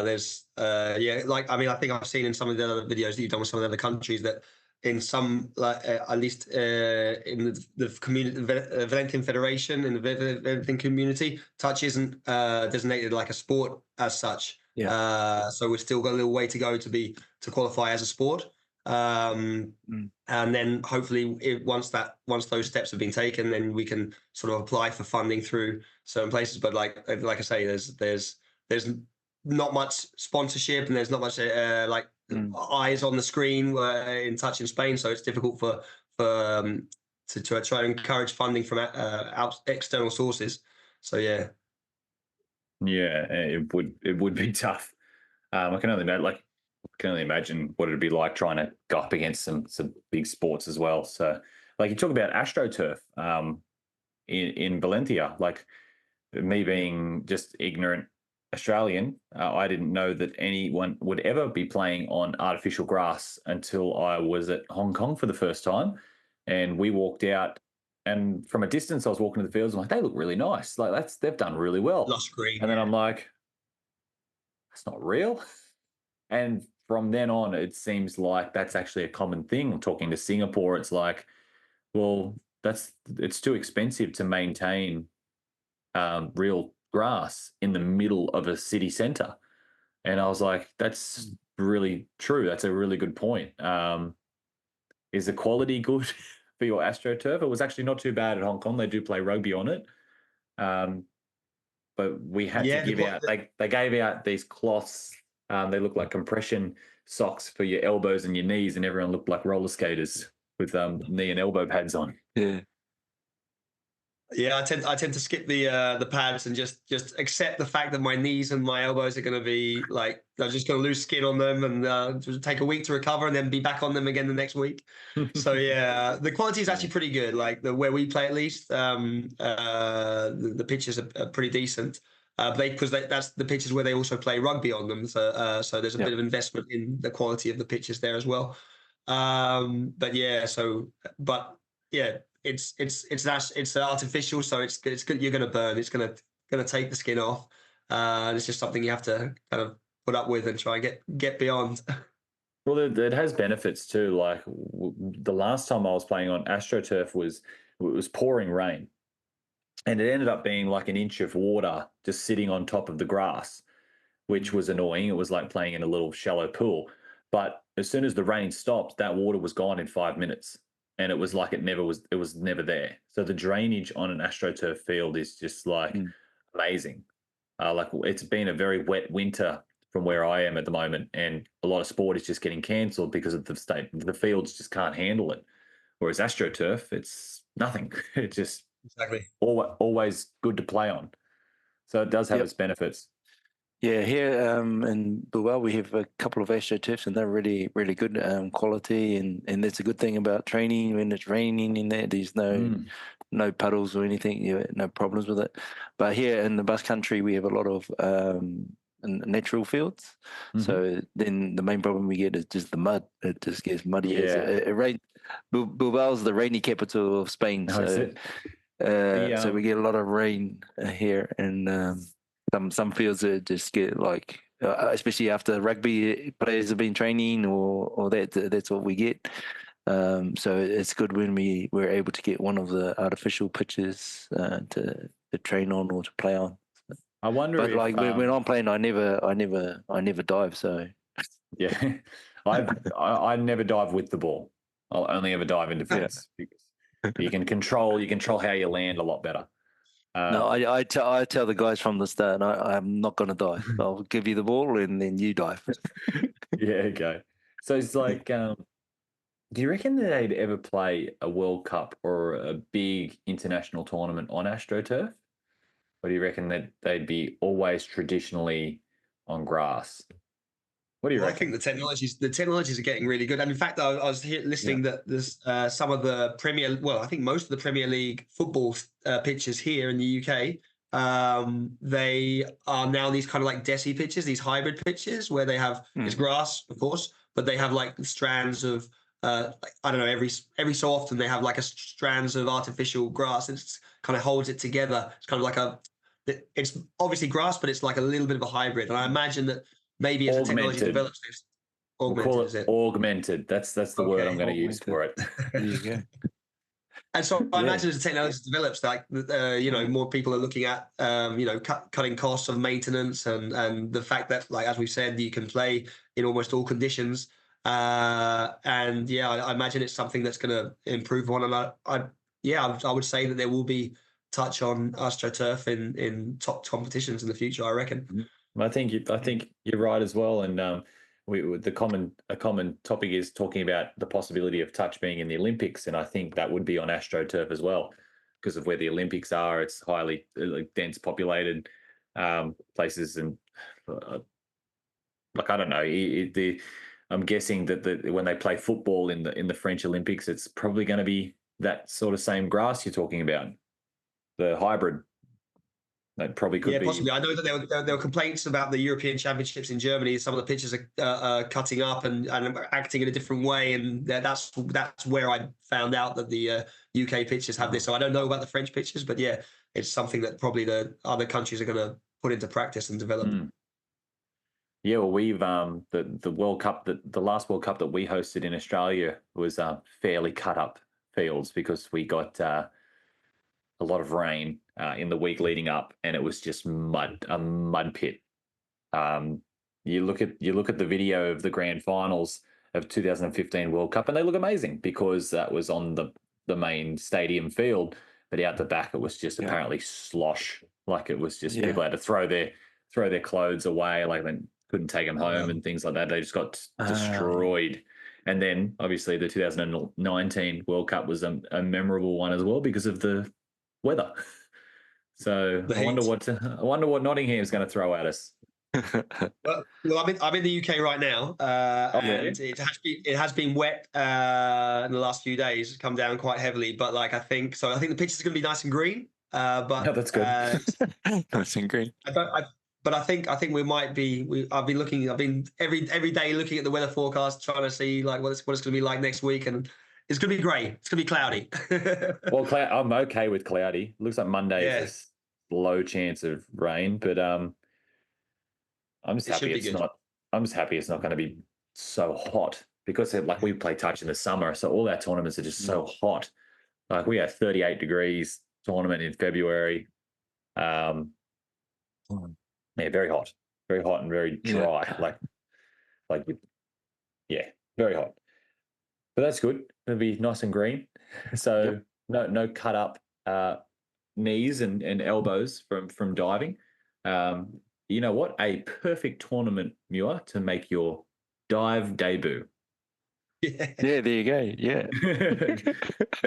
There's, I think I've seen in some of the other videos that you've done with some of the other countries that in some, at least in the community, the Valencian Federation, in the Valencian community, touch isn't designated like a sport as such. So we've still got a little way to go to qualify as a sport. And then hopefully once those steps have been taken, then we can sort of apply for funding through certain places. But like I say, there's not much sponsorship, and there's not much eyes on the screen in touch in Spain, so it's difficult to try to encourage funding from external sources. So yeah, it would be tough. I can only imagine what it'd be like trying to go up against some big sports as well. So, like you talk about AstroTurf in Valencia, like me being just ignorant Australian, I didn't know that anyone would ever be playing on artificial grass until I was at Hong Kong for the first time, and we walked out. And from a distance, I was walking to the fields. I'm like, they look really nice. Like they've done really well. lost green. And then I'm like, that's not real. And from then on, it seems like that's actually a common thing. Talking to Singapore, it's like, well, it's too expensive to maintain real grass in the middle of a city centre. And I was like, that's really true. That's a really good point. Is the quality good for your AstroTurf? It was actually not too bad at Hong Kong. They do play rugby on it. But we had to give out, they gave out these cloths. They look like compression socks for your elbows and your knees, and everyone looked like roller skaters with knee and elbow pads on. Yeah. Yeah, I tend to skip the pads and just accept the fact that my knees and my elbows are going to be like, I'm just going to lose skin on them, and just take a week to recover and then be back on them again the next week. So yeah, the quality is actually pretty good. Like where we play, at least, the pitches are pretty decent. That's the pitches where they also play rugby on them. So there's a bit of investment in the quality of the pitches there as well. But yeah, it's artificial, so it's good. You're going to burn. It's going to take the skin off. It's just something you have to kind of put up with and try and get beyond. Well, it has benefits too. Like the last time I was playing on AstroTurf it was pouring rain, and it ended up being like an inch of water just sitting on top of the grass, which was annoying. It was like playing in a little shallow pool. But as soon as the rain stopped, that water was gone in 5 minutes. And it was like it was never there. So the drainage on an AstroTurf field is just like amazing. Like it's been a very wet winter from where I am at the moment, and a lot of sport is just getting cancelled because of the state. The fields just can't handle it. Whereas AstroTurf, it's nothing. It's just Exactly. always good to play on. So it does have its benefits. Yeah, here in Bilbao we have a couple of AstroTurfs, and they're really, really good quality, and that's a good thing about training. When it's raining in there, there's no puddles or anything, no problems with it. But here in the Basque Country we have a lot of natural fields, so then the main problem we get is just the mud. It just gets muddy. It rains. Bilbao's the rainy capital of Spain, so we get a lot of rain here, and some fields just get like, especially after rugby players have been training, or that's what we get. So it's good when we're able to get one of the artificial pitches to train on or to play on. I wonder, but like when I'm playing, I never dive. So yeah, I never dive with the ball. I'll only ever dive in defense because you can control how you land a lot better. No, I tell the guys from the start, I'm not going to dive. I'll give you the ball and then you dive. Yeah, okay. So it's like, do you reckon that they'd ever play a World Cup or a big international tournament on AstroTurf? Or do you reckon that they'd be always traditionally on grass? What do you reckon? I think the technologies are getting really good. And in fact, I was listening that there's some of the I think most of the Premier League football pitches here in the UK, they are now these kind of like desi pitches, these hybrid pitches where they have it's grass, of course, but they have like strands of I don't know, every so often they have like strands of artificial grass, and it's kind of holds it together. It's kind of like it's obviously grass, but it's like a little bit of a hybrid. And I imagine that maybe as the technology develops, augmented. That's the word I'm going to use for it. There you go. And so I imagine as the technology develops, like more people are looking at cutting costs of maintenance and the fact that, like as we said, you can play in almost all conditions. And yeah, I imagine it's something that's going to improve on. And I would say that there will be touch on AstroTurf in top competitions in the future, I reckon. I think you're right as well. And a common topic is talking about the possibility of touch being in the Olympics, and I think that would be on AstroTurf as well, because of where the Olympics are. It's highly dense populated places, and I don't know. I'm guessing that when they play football in the French Olympics, it's probably going to be that sort of same grass you're talking about, the hybrid. That probably could be. Yeah, possibly. I know that there were complaints about the European Championships in Germany. Some of the pitches are cutting up and acting in a different way, and that's where I found out that the UK pitches have this. So I don't know about the French pitches, but yeah, it's something that probably the other countries are going to put into practice and develop. Yeah, well, we've the World Cup, the last World Cup that we hosted in Australia was fairly cut up fields, because we got a lot of rain in the week leading up, and it was just a mud pit. You look at the video of the grand finals of 2015 World Cup, and they look amazing because that was on the main stadium field, but out the back it was just apparently slosh. Like, it was just people had to throw their clothes away, like they couldn't take them home and things like that. They just got destroyed. And then obviously the 2019 World Cup was a memorable one as well because of the weather. So I wonder what Nottingham's going to throw at us. well, I'm in the UK right now, and it has been wet in the last few days. It's come down quite heavily, but I think the pitch is going to be nice and green. But that's good. Nice and green. But I think we might be. I've been every day looking at the weather forecast, trying to see what it's going to be like next week, and it's going to be grey. It's going to be cloudy. Well, I'm okay with cloudy. Looks like Monday is a low chance of rain, but I'm just happy it's not. I'm just happy it's not going to be so hot, because we play touch in the summer, so all our tournaments are just so hot. Like, we had 38 degrees tournament in February. Very hot and very dry. Very hot. But that's good. It'll be nice and green. So no cut up knees and elbows from diving. You know what? A perfect tournament, Muir, to make your dive debut. Yeah, there you go. Yeah.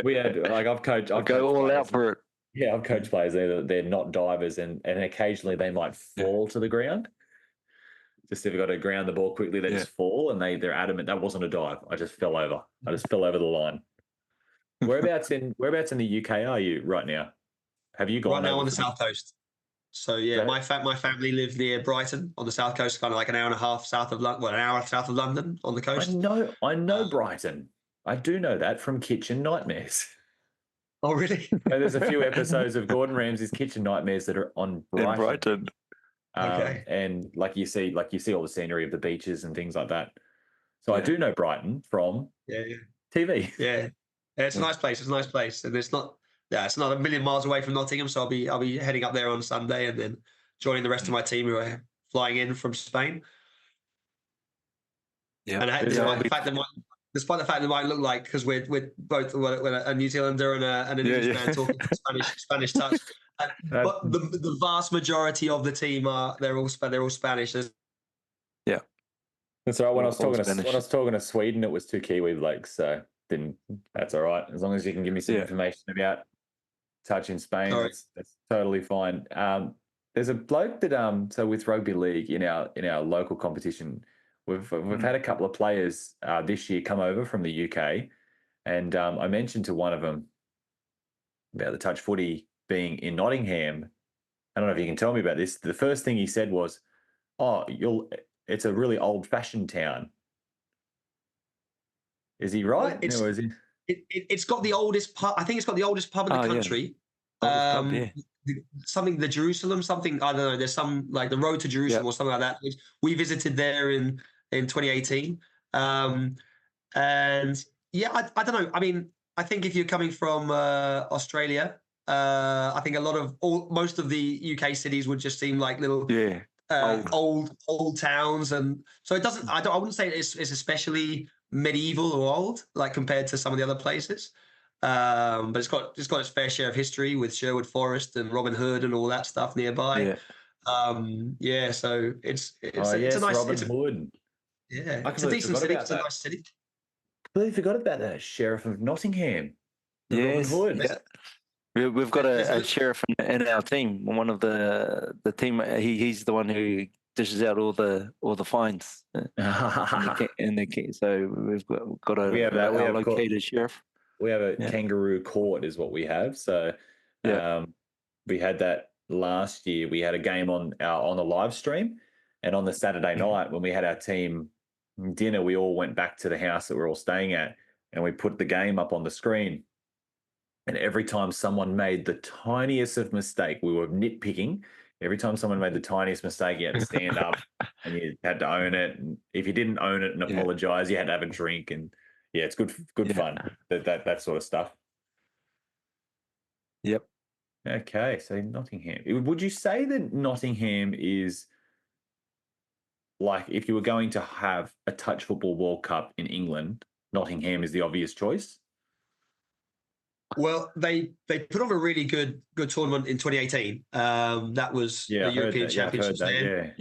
We had I've go all out for it. Yeah, I've coached players. They're not divers, and occasionally they might fall to the ground. Just if you've got to ground the ball quickly, they just fall, and they're adamant that wasn't a dive. I just fell over. I just fell over the line. Whereabouts in the UK are you right now? Have you gone right now on the south coast? So yeah, my family live near Brighton on the south coast, kind of like an hour south of London on the coast. I know Brighton. I do know that from Kitchen Nightmares. Oh, really? There's a few episodes of Gordon Ramsay's Kitchen Nightmares that are on Brighton. Okay. And you see all the scenery of the beaches and things like that. So I do know Brighton from TV. Yeah, it's a nice place. It's a nice place, and it's not a million miles away from Nottingham. So I'll be heading up there on Sunday, and then joining the rest of my team who are flying in from Spain. Yeah, and despite the fact that it might look like, because we're both a New Zealander and an Englishman talking Spanish touch, but the vast majority of the team they're all Spanish. Yeah, that's all right. When I was talking to Sweden, it was two Kiwi blokes, so that's all right. As long as you can give me some information about touch in Spain, that's totally fine. There's a bloke that so with rugby league in our local competition. We've had a couple of players this year come over from the UK, and I mentioned to one of them about the touch footy being in Nottingham. I don't know if you can tell me about this. The first thing he said was, it's a really old-fashioned town. Is he right? It's got the oldest pub. I think it's got the oldest pub in the country. Something the Jerusalem, something, I don't know. There's some like the Road to Jerusalem or something like that. We visited there in 2018, and I don't know. I mean, I think if you're coming from Australia, I think most of the UK cities would just seem like little old towns, and so it doesn't. I wouldn't say it's especially medieval or old, like compared to some of the other places. But it's got its fair share of history with Sherwood Forest and Robin Hood and all that stuff nearby. So it's Oh, a yes, nice Robin Hood. yeah, I it's a completely decent forgot city. about It's a that. nice city. Completely forgot about that. Sheriff of Nottingham. The Robin Yes, Hood. yeah. We've got There's a good- sheriff in our team. One of the team. He's the one who dishes out all the fines in the key. So we've got We have that. our located sheriff. We have a kangaroo court is what we have. So we had that last year. We had a game on the live stream, and on the Saturday night when we had our team dinner, we all went back to the house that we're all staying at, and we put the game up on the screen. And every time someone made the tiniest of mistake, we were nitpicking. Every time someone made the tiniest mistake, you had to stand up and you had to own it. And if you didn't own it and apologize, you had to have a drink. And yeah, it's good fun. That sort of stuff. Yep. Okay, so Nottingham. Would you say that Nottingham is like, if you were going to have a touch football World Cup in England, Nottingham is the obvious choice? Well, they put on a really good tournament in 2018. That was the European Championships there.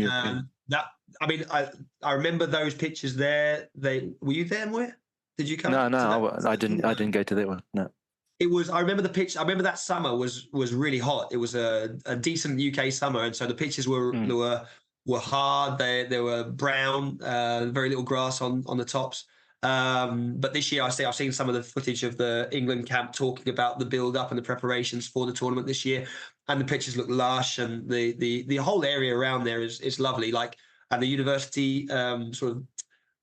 I remember those pictures there. Were you there, Muir? Did you come? No, I didn't go to that one. No. It was. I remember the pitch. I remember that summer was really hot. It was a decent UK summer, and so the pitches were hard. They were brown. Very little grass on the tops. But this year, I've seen some of the footage of the England camp talking about the build-up and the preparations for the tournament this year, and the pitches look lush, and the whole area around there is lovely. Like, and the university, sort of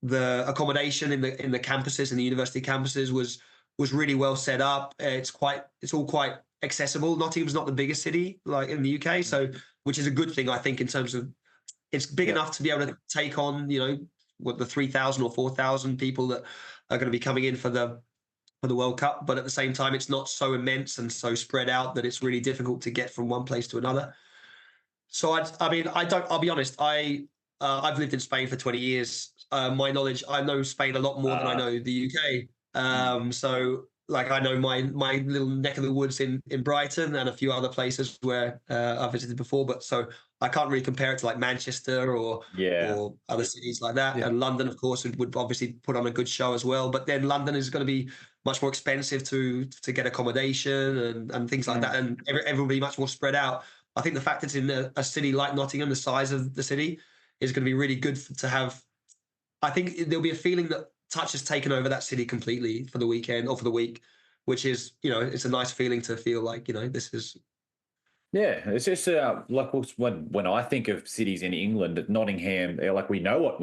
the accommodation in the campuses, in the university campuses, was really well set up. It's all quite accessible. Nottingham's not the biggest city like in the UK, so which is a good thing, I think, in terms of it's big enough to be able to take on, the 3,000 or 4,000 people that are going to be coming in for the World Cup. But at the same time, it's not so immense and so spread out that it's really difficult to get from one place to another. So I'll be honest. I've lived in Spain for 20 years. My knowledge, I know Spain a lot more than I know the UK. So like I know my little neck of the woods in Brighton and a few other places where I've visited before, but so I can't really compare it to like Manchester or other cities like that. And London, of course, would obviously put on a good show as well. But then London is going to be much more expensive to get accommodation and things like that, and everyone will be much more spread out. I think the fact it's in a city like Nottingham, the size of the city, is going to be really good to have. I think there'll be a feeling that touch has taken over that city completely for the weekend or for the week, which is, it's a nice feeling to feel like, this is. Yeah, it's just like when I think of cities in England, Nottingham, like we know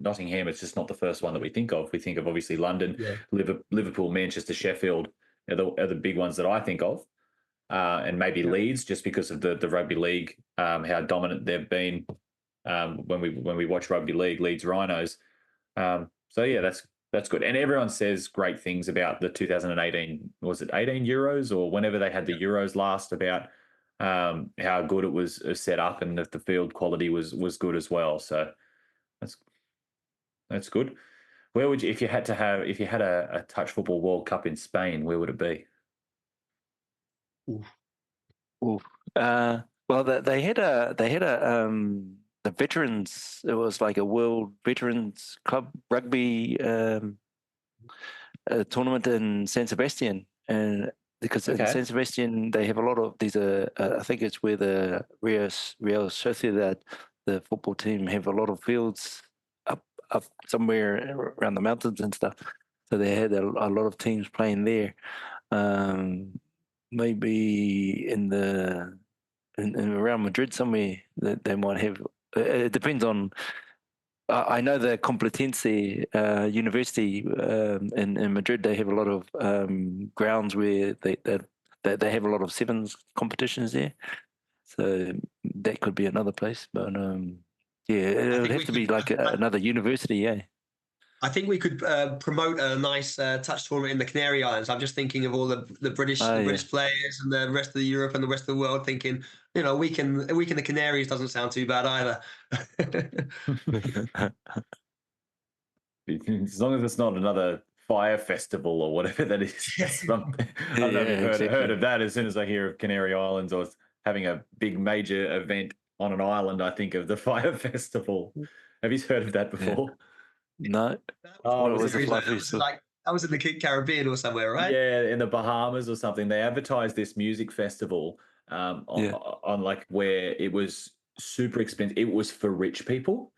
Nottingham. It's just not the first one that we think of. We think of obviously London, Liverpool, Manchester, Sheffield are the big ones that I think of, and maybe Leeds, just because of the rugby league, how dominant they've been when we watch rugby league, Leeds Rhinos. So yeah, that's good. And everyone says great things about the 2018, was it 18 Euros or whenever they had the Euros last, about how good it was set up and that the field quality was good as well. So that's good. Where would you, if you had a touch football World Cup in Spain, where would it be? Well, they had a the veterans. It was like a World Veterans Club rugby tournament in San Sebastian, and because in San Sebastian they have a lot of these. I think it's where the Real Sociedad, the football team, have a lot of fields up somewhere around the mountains and stuff. So they had a lot of teams playing there. Maybe in around Madrid somewhere that they might have. It depends on. I know the Complutense University in Madrid. They have a lot of grounds where they have a lot of sevens competitions there. So that could be another place. But it would have to be like another university. Yeah. I think we could promote a nice touch tournament in the Canary Islands. I'm just thinking of all the British Oh, the yeah. British players and the rest of Europe and the rest of the world. Thinking, a week in the Canaries doesn't sound too bad either. As long as it's not another fire festival or whatever that is. That's something. I don't know if Yeah, you've heard exactly. of that. As soon as I hear of Canary Islands or having a big major event on an island, I think of the fire festival. Have you heard of that before? No. Oh, What it was the was fly That was festival? like that was in the Caribbean or somewhere, right? Yeah, in the Bahamas or something. They advertised this music festival Yeah. on like where it was super expensive. It was for rich people.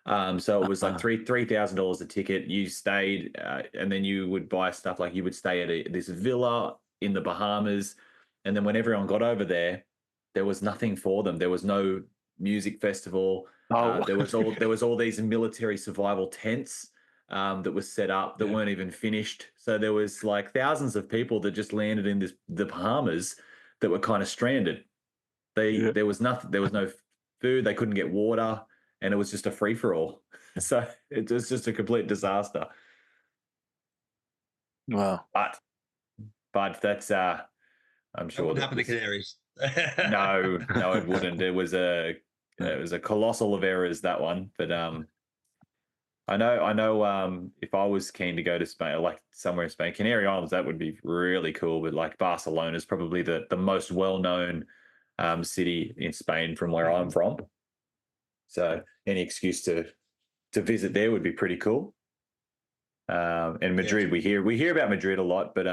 So it was like Uh, $3,000 a ticket. You stayed, and then you would buy stuff like you would stay at this villa in the Bahamas, and then when everyone got over there was nothing for them. There was no music festival. oh, There was all these military survival tents that was set up that Yeah. weren't even finished. So there was like thousands of people that just landed in the Bahamas that were kind of stranded. Yeah. There was nothing. There was no food. They couldn't get water, and it was just a free for all. So it was just a complete disaster. wow. But that's I'm That sure wouldn't that happen to was, Canaries. no, it wouldn't. It was a colossal of errors, that one. But I know. If I was keen to go to Spain, like somewhere in Spain, Canary Islands, that would be really cool. But like Barcelona is probably the most well known city in Spain from where I'm from. So any excuse to visit there would be pretty cool. And Madrid, we hear about Madrid a lot, but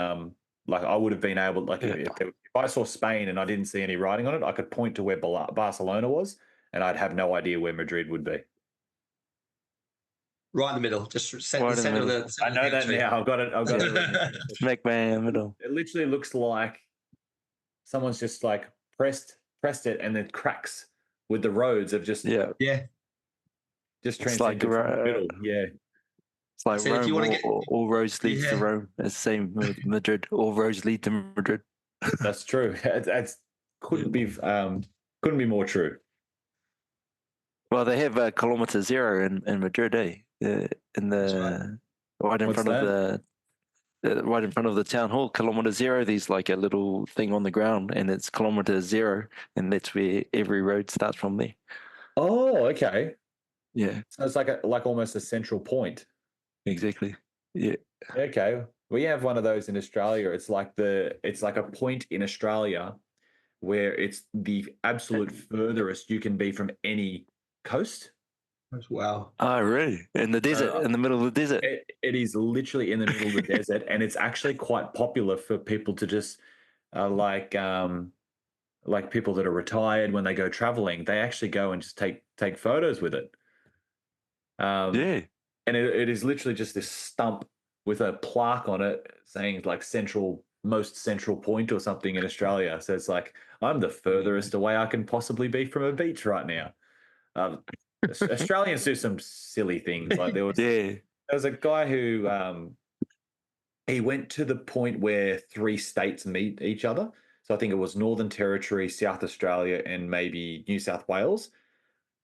like I would have been able, like if I saw Spain and I didn't see any writing on it, I could point to where Barcelona was, and I'd have no idea where Madrid would be. Right in the middle, just set Right the in the center of middle. the. I know that now. I've got it. Smack bang in the middle. It literally looks like someone's just like pressed it, and then cracks with the roads have just Yeah. Yeah. just It's like transcended from the middle. Yeah, It's like So if you Rome, wanna get- all roads lead to Yeah. Rome. It's the same with Madrid. All roads lead to Madrid. that's true. That's couldn't be more true. Well, they have kilometer zero in Madrid, eh? In That's the right in What's front of right in front of the town hall, kilometer zero. There's like a little thing on the ground, and it's kilometer zero, and that's where every road starts from there. Oh, okay. Yeah, So it's like almost a central point. exactly. Yeah, Okay. We have one of those in Australia. It's like a point in Australia where it's the absolute furthest you can be from any coast. Wow. oh, really? In the desert, in the middle of the desert. It is literally in the middle of the desert, and it's actually quite popular for people to just like people that are retired when they go traveling. They actually go and just take photos with it. Yeah, And it is literally just this stump with a plaque on it saying like most central point or something in Australia. So it's like, I'm the furthest away I can possibly be from a beach right now. Australians do some silly things. Like there was a guy who he went to the point where 3 states meet each other. So I think it was Northern Territory, South Australia, and maybe New South Wales.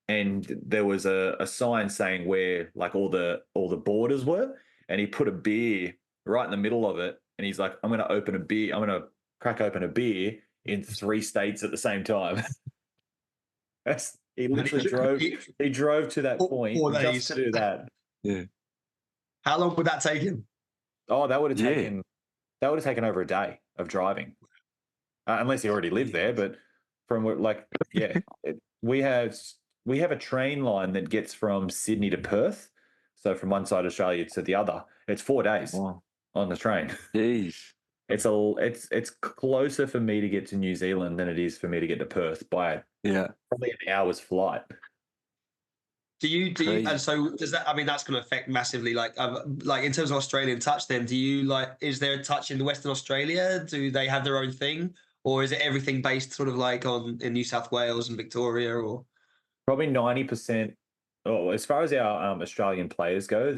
And there was a sign saying where like all the borders were, and he put a beer right in the middle of it, and he's like, I'm going to crack open a beer in 3 states at the same time. He literally drove to that point just to do that. yeah. How long would that take him? Oh, that would have Yeah. taken over a day of driving, unless he already lived there. But from we have a train line that gets from Sydney to Perth. So from one side of Australia to the other, it's 4 days Wow. on the train. Jeez. It's closer for me to get to New Zealand than it is for me to get to Perth by Yeah. probably an hour's flight. Do you Crazy. and so does that? I mean, that's going to affect massively. Like in terms of Australian touch, then do you is there a touch in Western Australia? Do they have their own thing, or is it everything based sort of like in New South Wales and Victoria? Or Probably 90%. Oh, as far as our Australian players go,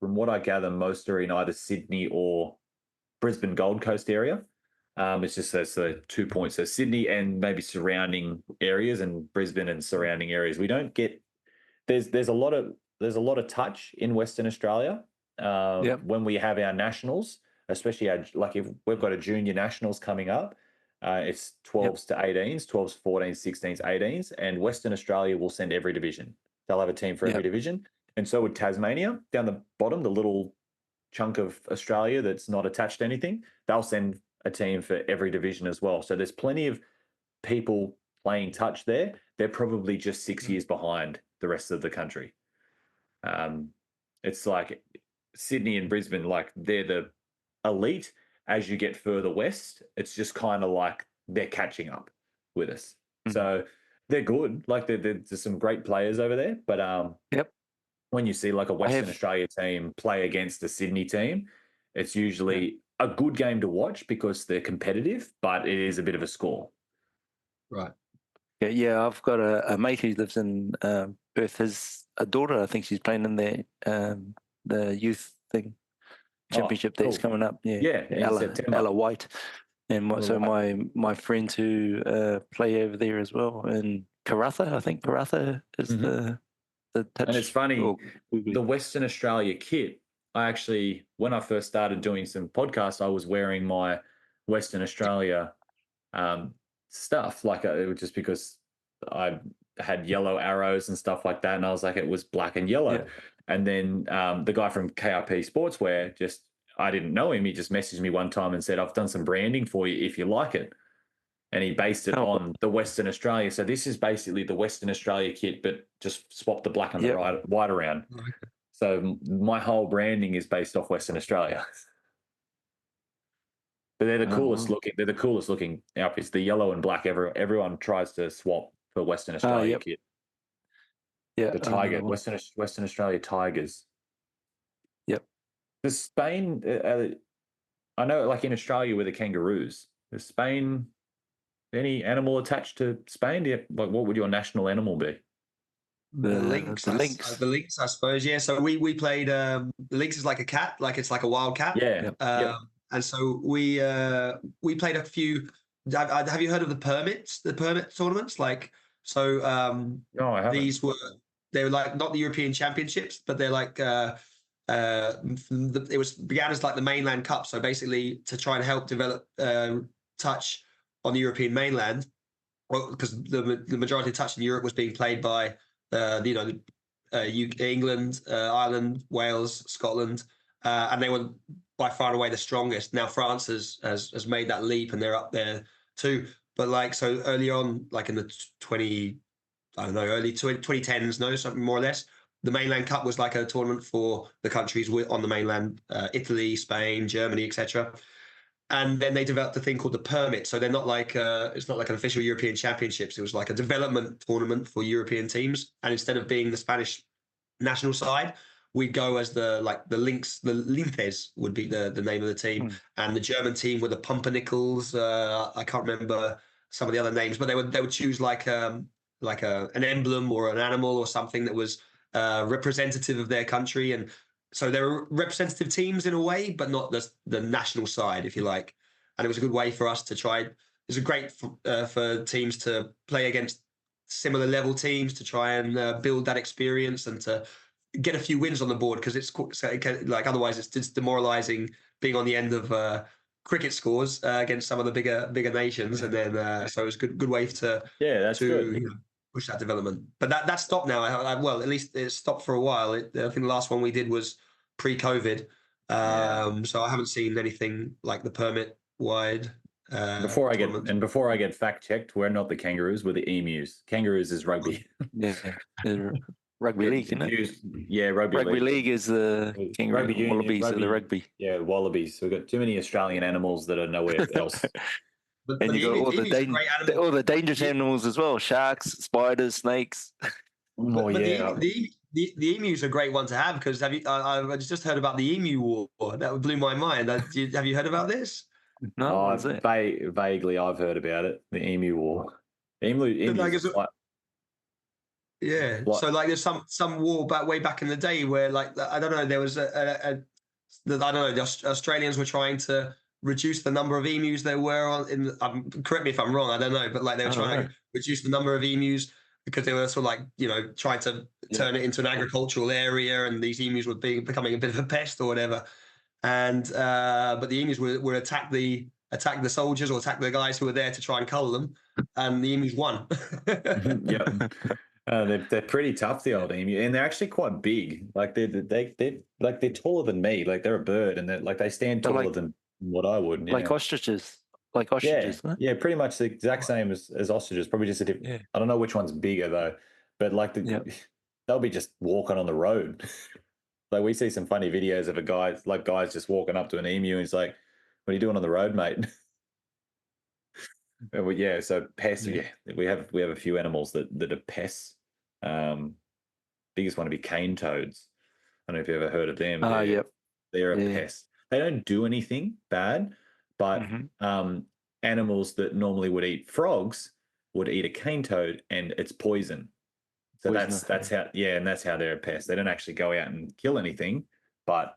from what I gather, most are in either Sydney or Brisbane Gold Coast area. It's just those 2 points. So Sydney and maybe surrounding areas, and Brisbane and surrounding areas. We don't get there's a lot of there's a lot of touch in Western Australia. When we have our nationals, especially if we've got a junior nationals coming up, it's 12s to 18s, 12s, 14s, 16s, 18s, and Western Australia will send every division. They'll have a team for every division. And so would Tasmania down the bottom, the little chunk of Australia that's not attached to anything. They'll send a team for every division as well. So there's plenty of people playing touch there. They're probably just 6 years behind the rest of the country. It's like Sydney and Brisbane, like they're the elite. As you get further west, it's just kind of like they're catching up with us. So they're good. Like there's some great players over there. But when you see like a Western Australia team play against a Sydney team, it's usually a good game to watch because they're competitive, but it is a bit of a score. Right. Yeah, I've got a mate who lives in Perth. His a daughter, I think she's playing in the youth thing championship that's coming up. Yeah, Ella White, and my friends who play over there as well. And Karatha, I think Karatha is the touch. And it's funny, the Western Australia kit. I actually, when I first started doing some podcasts, I was wearing my Western Australia stuff. Like it was just because I had yellow arrows and stuff like that, and I was like, it was black and yellow. Yeah. And then the guy from KRP Sportswear, I didn't know him. He just messaged me one time and said, I've done some branding for you if you like it. And he based it on the Western Australia. So this is basically the Western Australia kit, but just swap the black and the white around. Okay. So my whole branding is based off Western Australia. But they're the coolest looking. They're the coolest looking outfits. The yellow and black. Everyone tries to swap for Western Australia kit. Yeah, the Tiger, Western Australia Tigers. Yep. Does Spain? I know, like in Australia, with the kangaroos. Does Spain any animal attached to Spain? Like, what would your national animal be? The lynx. The lynx, I suppose. Yeah. So we played. The lynx is like a cat. Like it's like a wild cat. Yeah. And so we played a few. Have you heard of the permit tournaments? Like so. No, I haven't. They were like not the European Championships, but they're like it began as like the mainland cup. So basically to try and help develop touch on the European mainland, well, because the majority of touch in Europe was being played by England, Ireland, Wales, Scotland, and they were by far and away the strongest. Now France has made that leap and they're up there too. But like so early on, like in the early 2010s, something more or less. The mainland cup was like a tournament for the countries on the mainland, Italy, Spain, Germany, etc. And then they developed a thing called the permit. So they're not like it's not like an official European Championships. It was like a development tournament for European teams. And instead of being the Spanish national side, we'd go as the Lynx. The Linces would be the name of the team, and the German team were the Pumpernickels. I can't remember some of the other names, but they would choose like an emblem or an animal or something that was representative of their country. And so they were representative teams in a way, but not the national side, if you like. And it was a good way for us to try. It was great for teams to play against similar level teams to try and build that experience and to get a few wins on the board, because like otherwise it's just demoralizing being on the end of cricket scores against some of the bigger nations. And then so it was a good way to good. Push that development. But that stopped now. Well, at least it stopped for a while. I think the last one we did was pre-COVID. So I haven't seen anything like the permit wide. Before I get fact checked, we're not the kangaroos, we're the emus. Kangaroos is rugby. Rugby league, isn't it? Yeah, rugby league is the kangaroo. Rugby union, wallabies are the rugby. Yeah, wallabies. So we've got too many Australian animals that are nowhere else. And you got all the dangerous animals as well: sharks, spiders, snakes. The emus are a great one to have, because I just heard about the emu war. That blew my mind. Have you heard about this? No, vaguely I've heard about it. The emu war. So like there's some war way back in the day where like I don't know, there was the Australians were trying to reduce the number of emus there were correct me if I'm wrong, I don't know, but like they were trying to reduce the number of emus, because they were sort of like, you know, trying to turn it into an agricultural area, and these emus were becoming a bit of a pest or whatever. And but the emus would attack the soldiers or attack the guys who were there to try and cull them, and the emus won. Yeah. They're pretty tough, the old emu, and they're actually quite big. Like they're taller than me. Like they're a bird, and they stand taller than what I would. Yeah. Like ostriches. Like ostriches, yeah, yeah, pretty much the exact same as ostriches. Probably just a different. Yeah. I don't know which one's bigger though, but like they'll be just walking on the road. Like we see some funny videos of guys just walking up to an emu, and he's like, "What are you doing on the road, mate?" Yeah, so pests. Yeah, we have a few animals that are pests. Biggest one would be cane toads. I don't know if you've ever heard of them. They're a pest. They don't do anything bad, but animals that normally would eat frogs would eat a cane toad, and it's poison. So that's how and that's how they're a pest. They don't actually go out and kill anything, but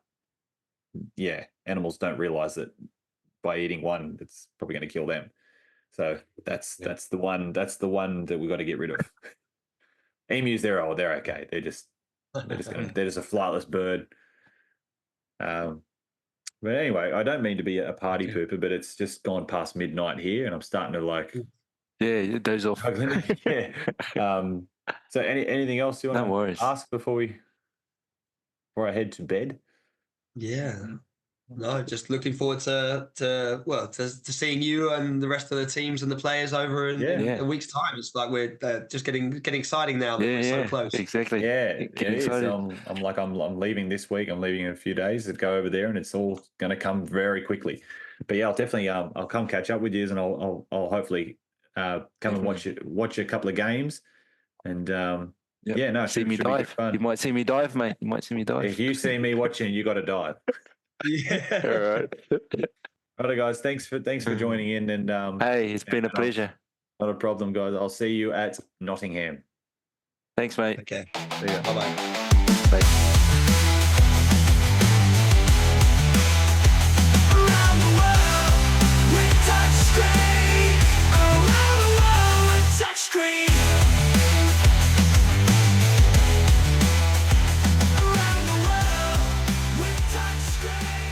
animals don't realize that by eating one, it's probably going to kill them. So that's the one that we've got to get rid of. Emus, they're okay. They're just a flightless bird. But anyway, I don't mean to be a party pooper, but it's just gone past midnight here, and I'm starting to like. Yeah, doze off. So anything else you want to ask before I head to bed? Yeah. No, just looking forward to seeing you and the rest of the teams and the players over in a week's time. It's like we're just getting exciting now that we're so close. Exactly. Yeah, getting excited. I'm leaving this week. I'm leaving in a few days to go over there, and it's all going to come very quickly. But yeah, I'll definitely I'll come catch up with you, and I'll hopefully come and watch a couple of games, and see me dive. You might see me dive, mate. You might see me dive. If you see me watching, you got to dive. Yeah. All right, guys. Thanks for joining in, and hey, it's been a pleasure. Not a problem, guys. I'll see you at Nottingham. Thanks, mate. Okay. See ya. Bye-bye. Bye. Around the world with touchscreen. Around the world with touchscreen. Around the world with touchscreen.